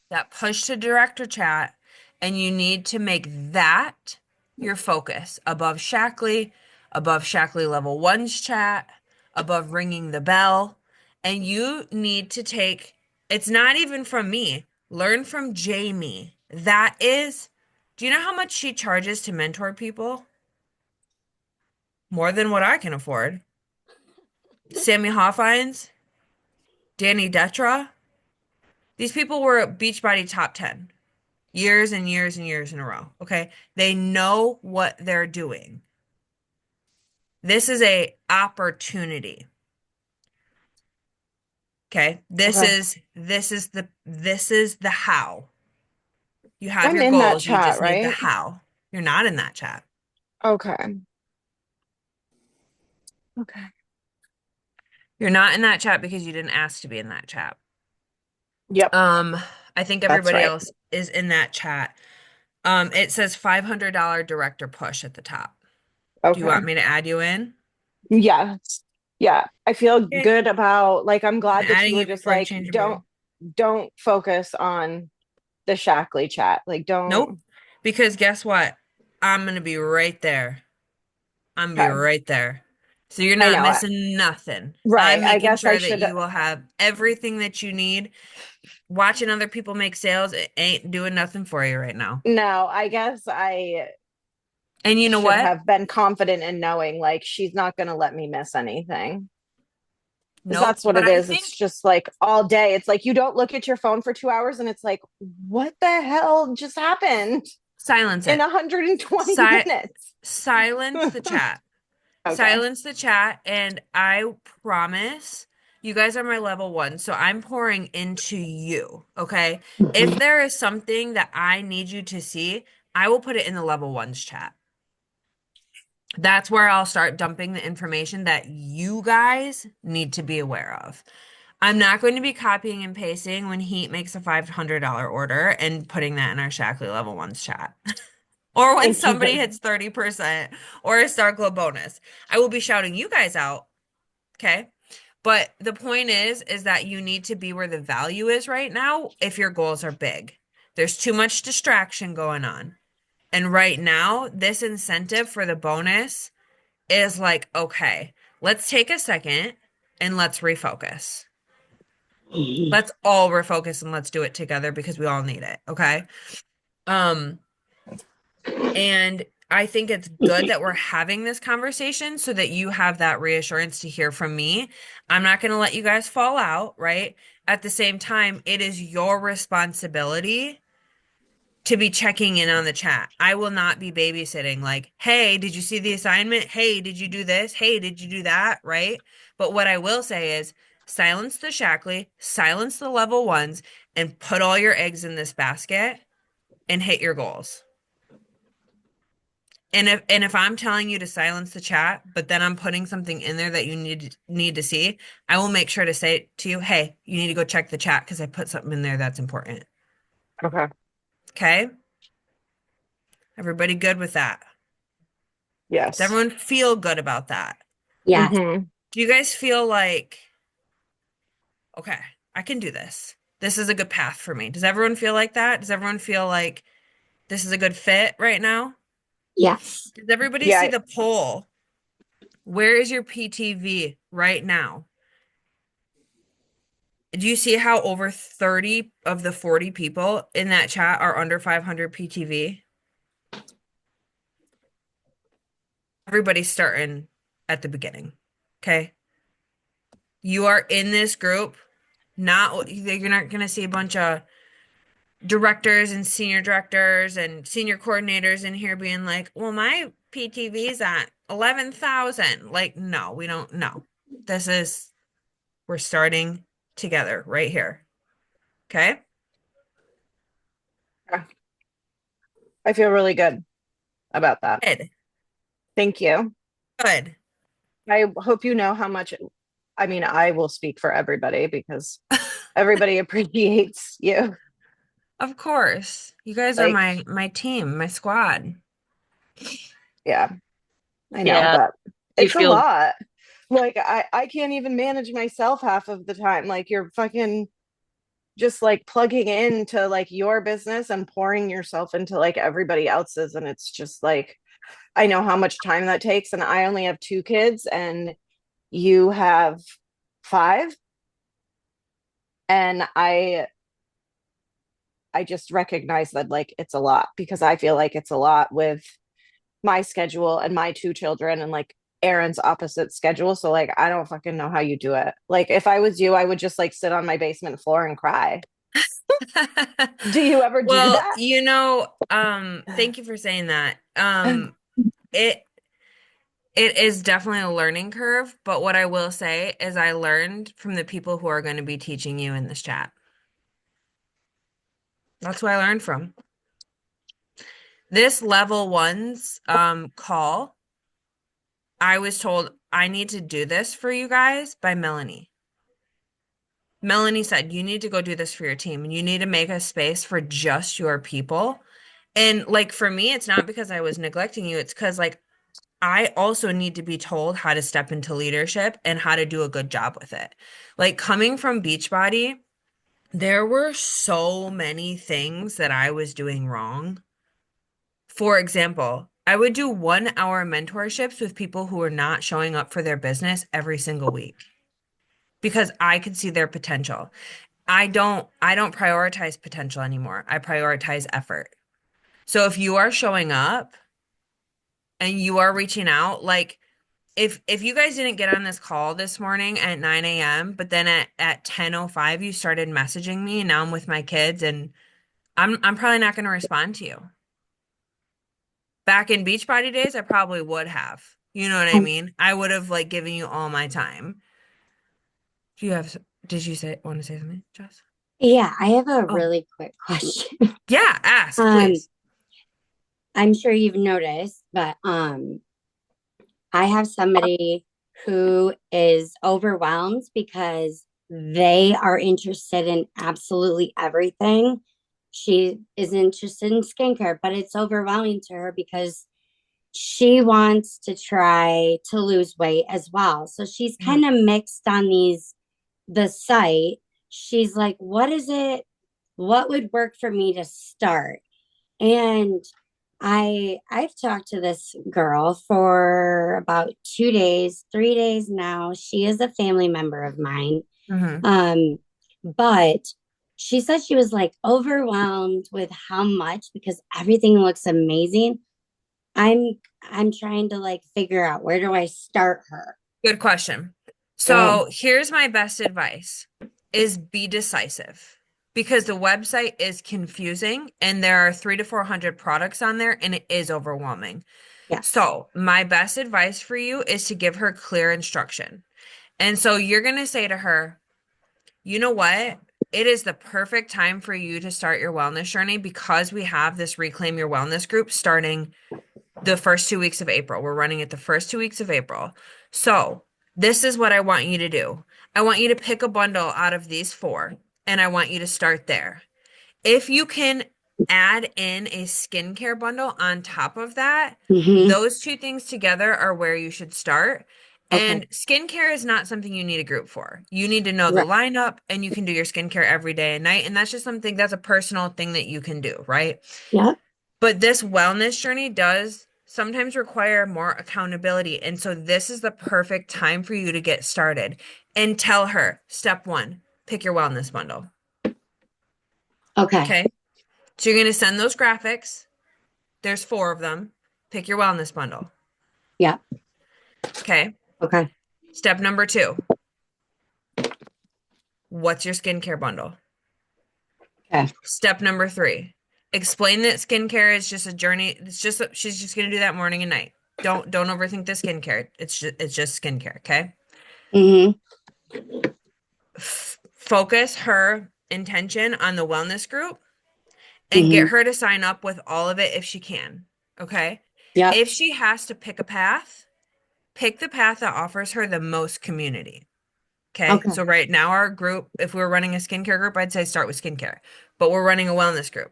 S1: that push to director chat, and you need to make that your focus above Shackley level 1's chat, above ringing the bell. And you need to take, it's not even from me, learn from Jamie. That is, do you know how much she charges to mentor people? More than what I can afford. Sammy Hoffines, Danny Detra. These people were Beachbody top 10 years and years and years in a row. Okay. They know what they're doing. This is a opportunity. Okay. This is the how. You have
S3: I'm
S1: your
S3: in that
S1: goals. You
S3: chat,
S1: just need the
S3: right?
S1: how. You're not in that chat.
S3: Okay. Okay.
S1: You're not in that chat because you didn't ask to be in that chat.
S3: Yep.
S1: I think
S3: That's
S1: everybody
S3: right.
S1: else is in that chat. It says $500 director push at the top. Do you want
S3: Okay.
S1: me to add you in?
S3: Yes. Yeah. I feel
S1: Okay.
S3: good about, like, I'm
S1: I'm
S3: glad that
S1: adding
S3: you
S1: you
S3: were just
S1: before you
S3: like,
S1: change your mind.
S3: don't focus on the Shackley chat. Like, don't.
S1: Nope. Because guess what? I'm gonna be right there. I'm gonna be
S3: Okay.
S1: right there. So you're
S3: I
S1: not
S3: know it.
S1: missing nothing.
S3: Right.
S1: I'm
S3: I
S1: making
S3: guess I
S1: sure that
S3: should.
S1: you will have everything that you need. Watching other people make sales, it ain't doing nothing for you right now.
S3: No, I guess I
S1: And you know
S3: should
S1: what?
S3: have been confident in knowing like she's not going to let me miss anything. 'Cause
S1: Nope.
S3: that's what
S1: But
S3: it
S1: I
S3: is. It's
S1: think
S3: just like all day. It's like you don't look at your phone for 2 hours and it's like, what the hell just happened
S1: silence
S3: in
S1: it.
S3: 120
S1: Si
S3: minutes?
S1: silence the chat.
S3: Okay.
S1: Silence the chat, and I promise you guys are my level one, so I'm pouring into you, okay? If there is something that I need you to see, I will put it in the level ones chat. That's where I'll start dumping the information that you guys need to be aware of. I'm not going to be copying and pasting when Heat makes a $500 order and putting that in our Shackley level ones chat. Or when
S3: Thank you
S1: somebody
S3: very
S1: hits 30% or a Star Glow bonus. I will be shouting you guys out, okay? But the point is that you need to be where the value is right now if your goals are big. There's too much distraction going on. And right now, this incentive for the bonus is like, okay, let's take a second and let's refocus. Let's all refocus and let's do it together because we all need it, okay? Um, and I think it's good that we're having this conversation so that you have that reassurance to hear from me. I'm not going to let you guys fall out, right? At the same time, it is your responsibility to be checking in on the chat. I will not be babysitting like, hey, did you see the assignment? Hey, did you do this? Hey, did you do that? Right? But what I will say is silence the Shackley, silence the level ones, and put all your eggs in this basket and hit your goals. And if I'm telling you to silence the chat, but then I'm putting something in there that you need to see, I will make sure to say to you, hey, you need to go check the chat because I put something in there that's important.
S3: Okay.
S1: Okay? Everybody good with that? Does
S3: Yes.
S1: everyone feel good about that?
S2: Yes.
S3: Mm-hmm.
S1: Do you guys feel like, okay, I can do this? This is a good path for me. Does everyone feel like that? Does everyone feel like this is a good fit right now?
S2: Yes.
S1: Does everybody see
S3: Yeah.
S1: the poll? Where is your PTV right now? Do you see how over 30 of the 40 people in that chat are under 500 PTV? Everybody's starting at the beginning. Okay. You are in this group, you're not going to see a bunch of directors and senior directors and senior coordinators in here being like, well, my PTV is at 11,000. Like, no, we don't know. We're starting together right here. Okay.
S3: I feel really good about that.
S1: Good.
S3: Thank you.
S1: Good.
S3: I hope you know how much, I mean, I will speak for everybody because everybody appreciates you.
S1: Of course. You guys are
S3: Like,
S1: my team, my squad.
S3: yeah, I know,
S4: Yeah,
S3: but
S4: you
S3: it's a
S4: feel
S3: lot. Like, I can't even manage myself half of the time. Like, you're fucking just like plugging into like your business and pouring yourself into like everybody else's. And it's just like, I know how much time that takes. And I only have two kids and you have five. And I just recognize that like it's a lot because I feel like it's a lot with my schedule and my two children and like Aaron's opposite schedule. So like I don't fucking know how you do it. Like if I was you, I would just like sit on my basement floor and cry. Do you ever do
S1: Well,
S3: that?
S1: thank you for saying that. It it is definitely a learning curve, but what I will say is I learned from the people who are going to be teaching you in this chat. That's who I learned from. This level one's call, I was told I need to do this for you guys by Melanie. Melanie said, you need to go do this for your team and you need to make a space for just your people. And like for me, it's not because I was neglecting you, it's because like I also need to be told how to step into leadership and how to do a good job with it. Like coming from Beachbody, there were so many things that I was doing wrong. For example, I would do 1 hour mentorships with people who are not showing up for their business every single week because I could see their potential. I don't prioritize potential anymore. I prioritize effort. So if you are showing up and you are reaching out, like if you guys didn't get on this call this morning at 9 a.m., but then at 10:05 you started messaging me and now I'm with my kids and I'm probably not going to respond to you. Back in Beachbody days, I probably would have. You know what I
S2: Um,
S1: mean? I would have like given you all my time. Do you have, did you say want to say something, Jess?
S2: yeah, I have a
S1: Oh,
S2: really quick question.
S1: yeah, ask,
S2: Um,
S1: please.
S2: I'm sure you've noticed, but I have somebody who is overwhelmed because they are interested in absolutely everything. She is interested in skincare, but it's overwhelming to her because she wants to try to lose weight as well. So she's
S1: Mhm.
S2: kind of mixed on the site. She's like, what is it? What would work for me to start? And I've talked to this girl for about 2 days, 3 days now. She is a family member of mine.
S1: Mhm.
S2: Um, but she said she was like overwhelmed with how much because everything looks amazing. I'm I'm trying to like figure out where do I start her.
S1: Good question.
S2: Oh,
S1: So here's my best advice is be decisive because the website is confusing and there are 300 to 400 products on there and it is overwhelming.
S2: yes.
S1: So my best advice for you is to give her clear instruction. And so you're going to say to her, you know what? It is the perfect time for you to start your wellness journey because we have this Reclaim Your Wellness group starting the first 2 weeks of April. We're running it the first 2 weeks of April. So, this is what I want you to do. I want you to pick a bundle out of these four, and I want you to start there. If you can add in a skincare bundle on top of that,
S2: Hmm.
S1: those two things together are where you should start.
S2: Okay.
S1: And skincare is not something you need a group for. You need to know the
S2: Right.
S1: lineup and you can do your skincare every day and night. And that's just something that's a personal thing that you can do, right?
S2: Yep.
S1: But this wellness journey does sometimes require more accountability. And so this is the perfect time for you to get started and tell her step one, pick your wellness bundle.
S2: Okay.
S1: Okay. So you're going to send those graphics. There's four of them. Pick your wellness bundle.
S2: Yep.
S1: Okay.
S2: Okay.
S1: Step number two, what's your skincare bundle?
S2: Okay.
S1: Step number three, explain that skincare is just a journey. It's just, she's just going to do that morning and night. Don't overthink the skincare. It's just skincare. Okay.
S2: Hmm.
S1: Focus her intention on the wellness group and get
S2: Hmm.
S1: her to sign up with all of it if she can. Okay.
S2: Yep.
S1: If she has to pick a path, pick the path that offers her the most community. Okay.
S2: Okay.
S1: So right now, our group, if we were running a skincare group, I'd say start with skincare, but we're running a wellness group.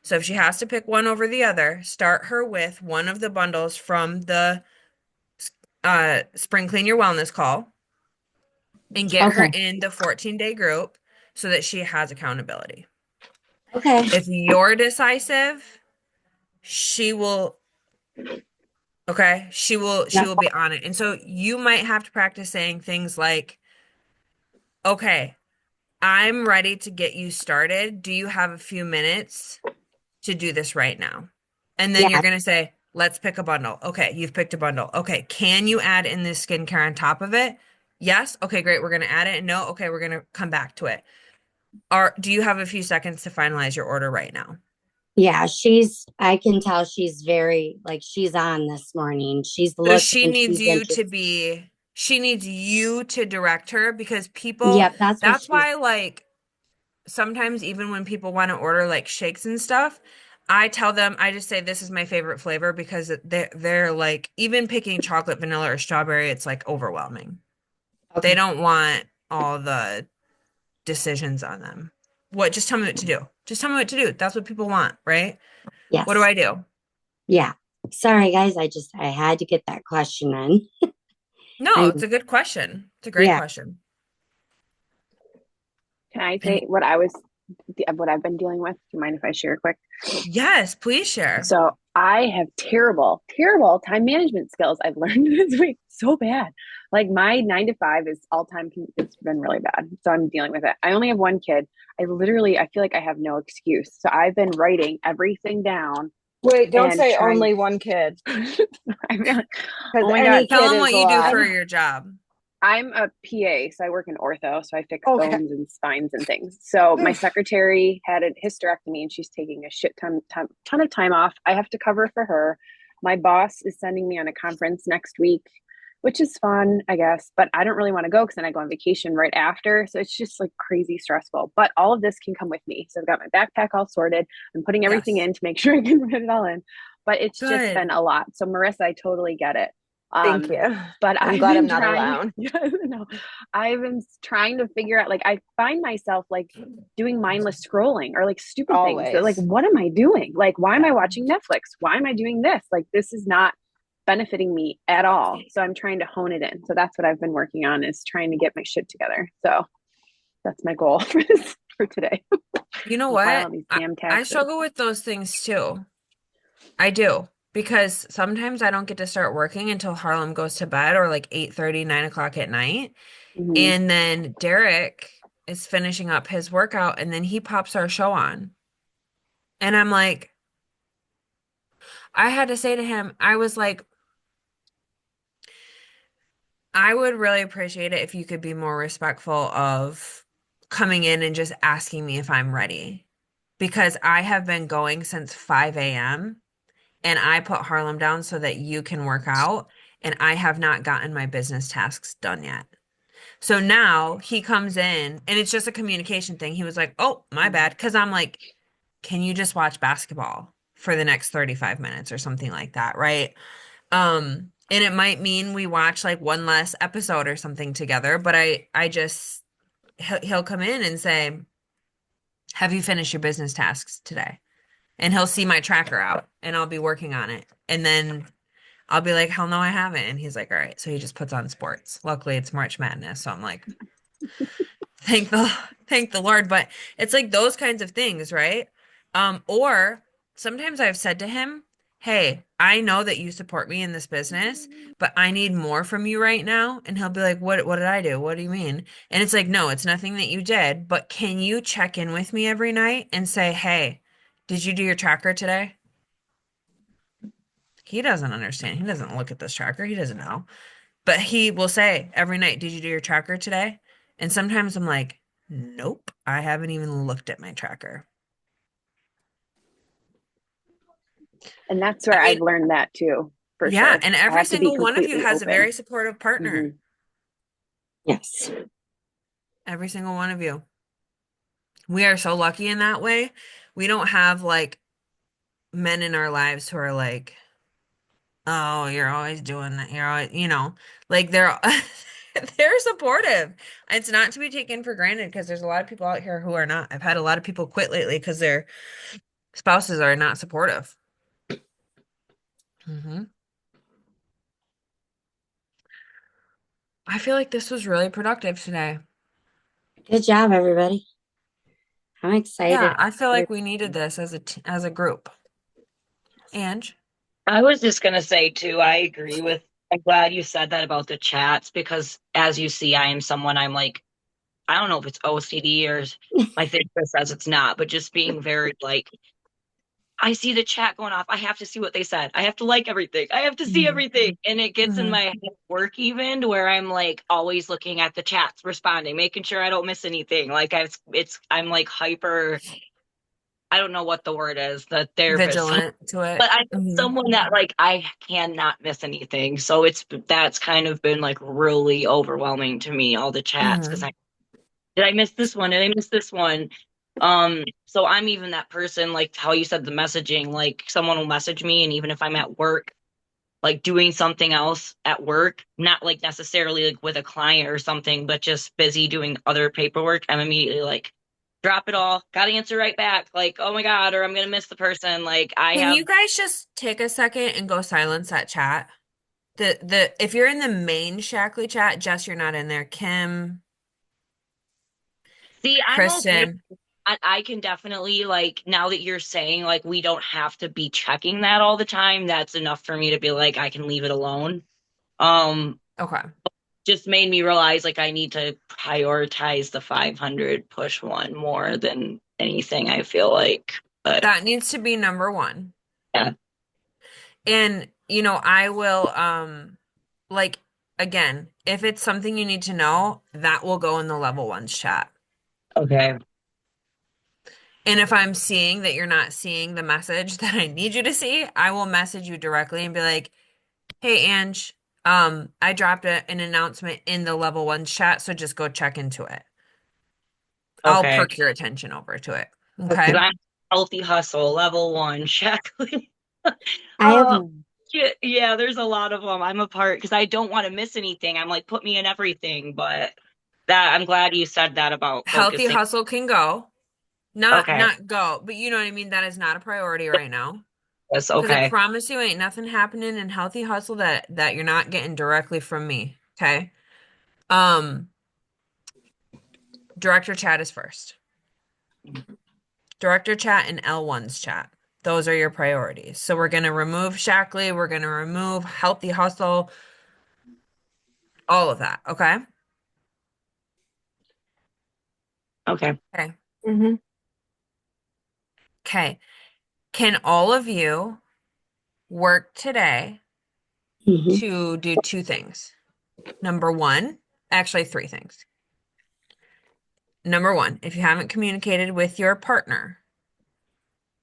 S1: So if she has to pick one over the other, start her with one of the bundles from the Spring Clean Your Wellness call and get her
S2: Okay.
S1: in the 14-day group so that she has accountability.
S2: Okay.
S1: If you're decisive, she will, okay, she will
S2: Yep.
S1: be on it. And so you might have to practice saying things like, okay, I'm ready to get you started. Do you have a few minutes to do this right now? And then you're
S2: Yeah.
S1: going to say, let's pick a bundle. Okay, you've picked a bundle. Okay, can you add in this skincare on top of it? Yes. Okay, great. We're going to add it. No. Okay, we're going to come back to it. Do you have a few seconds to finalize your order right now?
S2: Yeah. I can tell she's very, like, she's on this morning. She's
S1: So she
S2: looking,
S1: needs
S2: she's
S1: you
S2: interested.
S1: to be, she needs you to direct her because people,
S2: Yep. That's what
S1: that's
S2: she's,
S1: why like sometimes even when people want to order like shakes and stuff, I tell them, I just say this is my favorite flavor because they're like even picking chocolate, vanilla, or strawberry, it's like overwhelming. They
S2: okay.
S1: don't want all the decisions on them. What? Just tell me what to do. Just tell me what to do. That's what people want, right? What do
S2: Yes.
S1: I do?
S2: Yeah. Sorry, guys. I had to get that question in.
S1: No,
S2: I'm,
S1: it's a good question. It's a great
S2: yeah.
S1: question.
S4: Can I
S1: And
S4: say what I've been dealing with? Do you mind if I share quick?
S1: yes, please share.
S4: So I have terrible, terrible time management skills I've learned this week. So bad. Like my 9 to 5 is all time. It's been really bad. So I'm dealing with it. I only have one kid. I feel like I have no excuse. So I've been writing everything down
S3: Wait, don't
S4: and
S3: say
S4: trying.
S3: only one kid,
S4: I mean, like,
S3: because
S4: oh my
S3: any
S4: God.
S1: Tell
S3: kid
S1: them
S3: is
S1: what
S3: a
S1: you do
S3: lot.
S1: for your job.
S4: I'm a PA, so I work in ortho, so I fix
S3: Okay.
S4: bones and spines and things. So my secretary had a hysterectomy and she's taking a ton of time off. I have to cover for her. My boss is sending me on a conference next week, which is fun, I guess, but I don't really want to go because then I go on vacation right after. So it's just like crazy stressful. But all of this can come with me. So I've got my backpack all sorted. I'm putting everything
S1: Yes.
S4: in to make sure I can fit it all in. But it's just
S1: Good.
S4: been a lot. So Marissa, I totally get it.
S3: Thank
S4: Um,
S3: you.
S4: but
S3: I'm
S4: I've
S3: glad I'm
S4: been
S3: not
S4: trying,
S3: alone.
S4: yeah, no, I've been trying to figure out, like, I find myself like doing mindless scrolling or like stupid things. They're like,
S3: Always.
S4: what am I doing? Like, why am I
S3: Yeah.
S4: watching Netflix? Why am I doing this? Like, this is not benefiting me at all. So I'm trying to hone it in. So that's what I've been working on, is trying to get my shit together. So that's my goal for this, for today.
S1: You know
S4: And file
S1: what?
S4: all these
S1: I,
S4: damn
S1: I
S4: taxes.
S1: struggle with those things too. I do. Because sometimes I don't get to start working until Harlem goes to bed or like 8:30, 9 o'clock at night.
S4: Mhm.
S1: And then Derek is finishing up his workout and then he pops our show on. And I'm like, I had to say to him, I was like, I would really appreciate it if you could be more respectful of coming in and just asking me if I'm ready. Because I have been going since 5 a.m. and I put Harlem down so that you can work out, and I have not gotten my business tasks done yet. So now he comes in and it's just a communication thing. He was like, "Oh, my bad." Because I'm like, "Can you just watch basketball for the next 35 minutes or something like that, right?" And it might mean we watch like one less episode or something together, but I just he'll come in and say, "Have you finished your business tasks today?" And he'll see my tracker out and I'll be working on it. And then I'll be like, "Hell no, I haven't." And he's like, "All right." So he just puts on sports. Luckily, it's March Madness, so I'm like, thank the thank the Lord. But it's like those kinds of things, right? Or sometimes I've said to him, "Hey, I know that you support me in this business, but I need more from you right now." And he'll be like, What did I do? What do you mean?" And it's like, "No, it's nothing that you did, but can you check in with me every night and say, 'Hey, did you do your tracker today?'" He doesn't understand. He doesn't look at this tracker. He doesn't know. But he will say every night, "Did you do your tracker today?" And sometimes I'm like, "Nope, I haven't even looked at my tracker."
S4: And that's
S1: I
S4: where
S1: mean,
S4: I've learned that too, for
S1: yeah,
S4: sure.
S1: and
S4: I
S1: every
S4: have to be
S1: single one of you
S4: completely
S1: has a
S4: open.
S1: very supportive partner.
S4: Hmm.
S2: Yes.
S1: Every single one of you. We are so lucky in that way. We don't have like men in our lives who are like, "Oh, you're always doing that. You're always, like they're they're supportive." It's not to be taken for granted because there's a lot of people out here who are not. I've had a lot of people quit lately because their spouses are not supportive. Hmm. I feel like this was really productive today.
S2: Good job, everybody. I'm
S1: Yeah,
S2: excited.
S1: I feel like we needed this as a group. Ange?
S5: I was just gonna say too, I agree with I'm glad you said that about the chats because as you see, I am someone I'm like, I don't know if it's OCD or my therapist says it's not, but just being very like, I see the chat going off. I have to see what they said. I have to like everything. I have to see
S1: Mhm.
S5: everything. And it gets in
S1: Mhm.
S5: my head at work even to where I'm like always looking at the chats, responding, making sure I don't miss anything. Like I'm like hyper, I don't know what the word is, the therapist.
S1: Vigilant to it.
S5: But I'm
S1: Hmm.
S5: someone that like I cannot miss anything. So that's kind of been like really overwhelming to me, all the chats, because
S1: Hmm.
S5: I miss this one? Did I miss this one? So I'm even that person, like how you said the messaging, like someone will message me, and even if I'm at work, like doing something else at work, not like necessarily like with a client or something, but just busy doing other paperwork, I'm immediately like, drop it all, gotta answer right back, like, oh my God, or I'm gonna miss the person. Like I
S1: Can
S5: have
S1: you guys just take a second and go silence that chat? The if you're in the main Shackley chat, Jess, you're not in there. Kim,
S5: See, I'm okay.
S1: Kristen.
S5: I can definitely like now that you're saying like we don't have to be checking that all the time, that's enough for me to be like I can leave it alone. Um,
S1: Okay.
S5: just made me realize like I need to prioritize the 500 push one more than anything, I feel like. But
S1: That needs to be number one.
S5: yeah,
S1: And, I will, like, again, if it's something you need to know, that will go in the level ones chat.
S5: okay.
S1: And if I'm seeing that you're not seeing the message that I need you to see, I will message you directly and be like, hey, Ange, I dropped an announcement in the level ones chat, so just go check into it. I'll
S5: Okay.
S1: perk your attention over to it.
S5: Because
S1: Okay.
S5: I'm healthy hustle level one, Shackley.
S2: I have
S5: Yeah, yeah, there's a lot of them. I'm a part because I don't want to miss anything. I'm like, put me in everything, but that I'm glad you said that about
S1: Healthy
S5: focusing.
S1: hustle can go. Not
S5: Okay.
S1: not go, but you know what I mean? That is not a priority right now.
S5: Yes,
S1: Because I
S5: okay.
S1: promise you ain't nothing happening in healthy hustle that you're not getting directly from me. Okay. Um, director chat is first. Director chat and L1's chat. Those are your priorities. So we're gonna remove Shackley, we're gonna remove healthy hustle, all of that. Okay.
S5: Okay.
S1: Okay.
S3: Mm-hmm.
S1: Okay. Can all of you work today
S2: Mhm.
S1: to do two things? Number one, actually three things. Number one, if you haven't communicated with your partner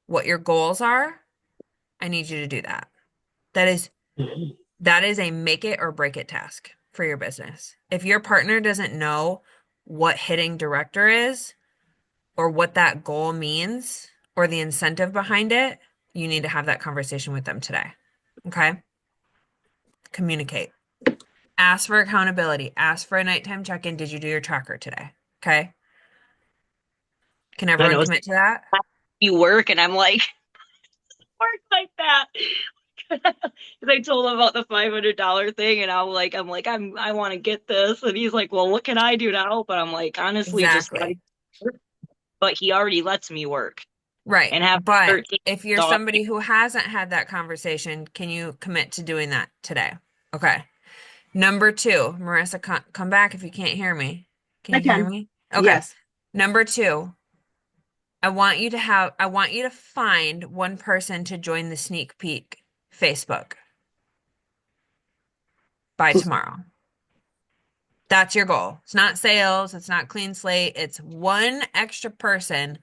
S1: what your goals are, I need you to do that. That is
S2: Mhm.
S1: that is a make it or break it task for your business. If your partner doesn't know what hitting director is or what that goal means or the incentive behind it, you need to have that conversation with them today. Okay? Communicate. Ask for accountability. Ask for a nighttime check-in. Did you do your tracker today? Okay? Can
S5: I
S1: everyone
S5: know
S1: commit to that?
S5: you work, and I'm like, work like that. Because I told him about the $500 thing, and I want to get this, and he's like, well, what can I do to help? And I'm like, honestly, just
S1: Exactly.
S5: but he already lets me work
S1: Right.
S5: and have
S1: But
S5: 13
S1: if you're
S5: dollars.
S1: somebody who hasn't had that conversation, can you commit to doing that today? Okay. Number two, Marissa, come back if you can't hear me. Can
S3: I
S1: you hear
S3: can.
S1: me? Okay.
S3: Yes.
S1: Number two, I want you to find one person to join the sneak peek Facebook by tomorrow. That's your goal. It's not sales, it's not clean slate, it's one extra person.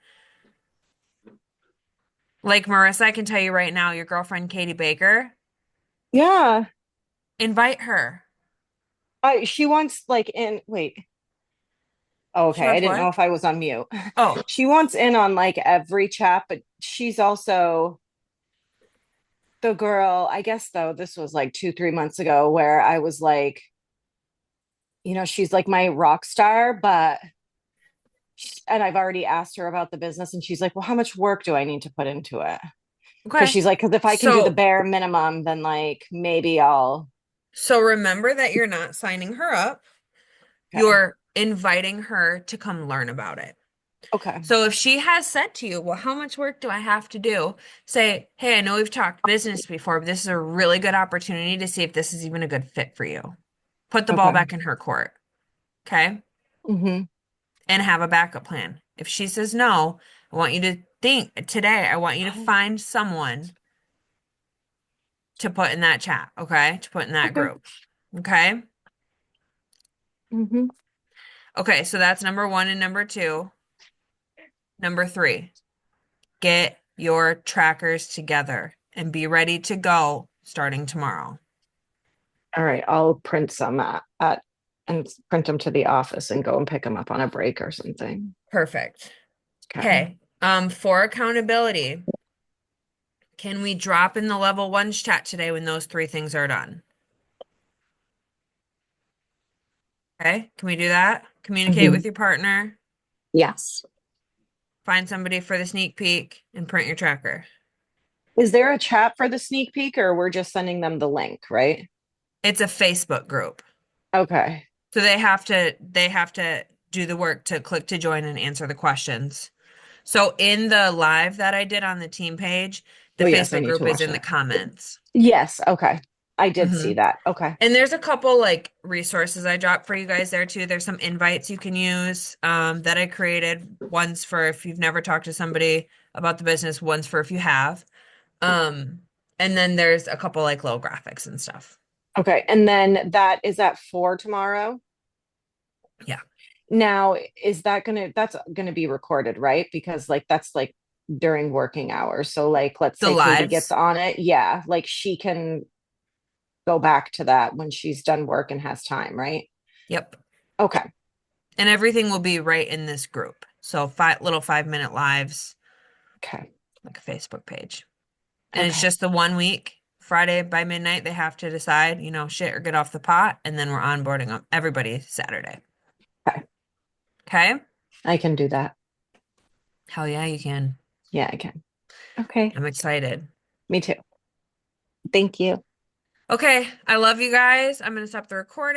S1: Like Marissa, I can tell you right now, your girlfriend Katie Baker,
S3: Yeah.
S1: invite her.
S3: She wants like in wait. Oh,
S1: She
S3: okay. I
S1: wants
S3: didn't know
S1: what?
S3: if I was on mute.
S1: Oh,
S3: She wants in on like every chat, but she's also the girl, I guess though, this was like 2, 3 months ago where I was like, she's like my rock star, but and I've already asked her about the business and she's like, well, how much work do I need to put into it? Because
S1: okay.
S3: she's like, because if I can do the
S1: So,
S3: bare minimum, then like maybe I'll
S1: so remember that you're not signing her up.
S3: okay.
S1: You're inviting her to come learn about it.
S3: Okay.
S1: So if she has said to you, well, how much work do I have to do? Say, hey, I know we've talked business before, but this is a really good opportunity to see if this is even a good fit for you. Put the ball
S3: Okay.
S1: back in her court. Okay.
S3: Mm-hmm.
S1: And have a backup plan. If she says no, I want you to think today, I want you to find someone to put in that chat. Okay. To put in that
S3: Okay.
S1: group. Okay.
S3: Mm-hmm.
S1: Okay. So that's number one and number two. Number three, get your trackers together and be ready to go starting tomorrow.
S3: All right. I'll print some at and print them to the office and go and pick them up on a break or something.
S1: Perfect.
S3: Okay.
S1: Okay. For accountability, can we drop in the level ones chat today when those three things are done? Okay. Can we do that? Communicate
S3: Mhm.
S1: with your partner,
S2: Yes.
S1: find somebody for the sneak peek, and print your tracker.
S3: Is there a chat for the sneak peek or we're just sending them the link, right?
S1: It's a Facebook group.
S3: Okay.
S1: So they have to do the work to click to join and answer the questions. So in the live that I did on the team page, the
S3: Oh, yes, I
S1: Facebook
S3: need to
S1: group is
S3: watch
S1: in the
S3: that.
S1: comments.
S3: Yes, okay. I did see
S1: Mhm.
S3: that. Okay.
S1: And there's a couple like resources I dropped for you guys there too. There's some invites you can use that I created. One's for if you've never talked to somebody about the business, one's for if you have. Um, and then there's a couple like little graphics and stuff.
S3: Okay. And then that is at 4 tomorrow.
S1: Yeah.
S3: Now, is that's gonna be recorded, right? Because like that's like during working hours. So like let's
S1: The
S3: say Katie gets
S1: lives.
S3: on it. Yeah, like she can go back to that when she's done work and has time, right?
S1: Yep.
S3: Okay.
S1: And everything will be right in this group. So five little 5 minute lives,
S3: Okay.
S1: like a Facebook page. And it's
S3: Okay.
S1: just the 1 week. Friday by midnight, they have to decide, shit or get off the pot, and then we're onboarding them everybody Saturday.
S3: Okay.
S1: Okay?
S3: I can do that.
S1: Hell yeah, you can.
S3: Yeah, I can. Okay.
S1: I'm excited.
S3: Me too. Thank you.
S1: Okay, I love you guys. I'm gonna stop the recording.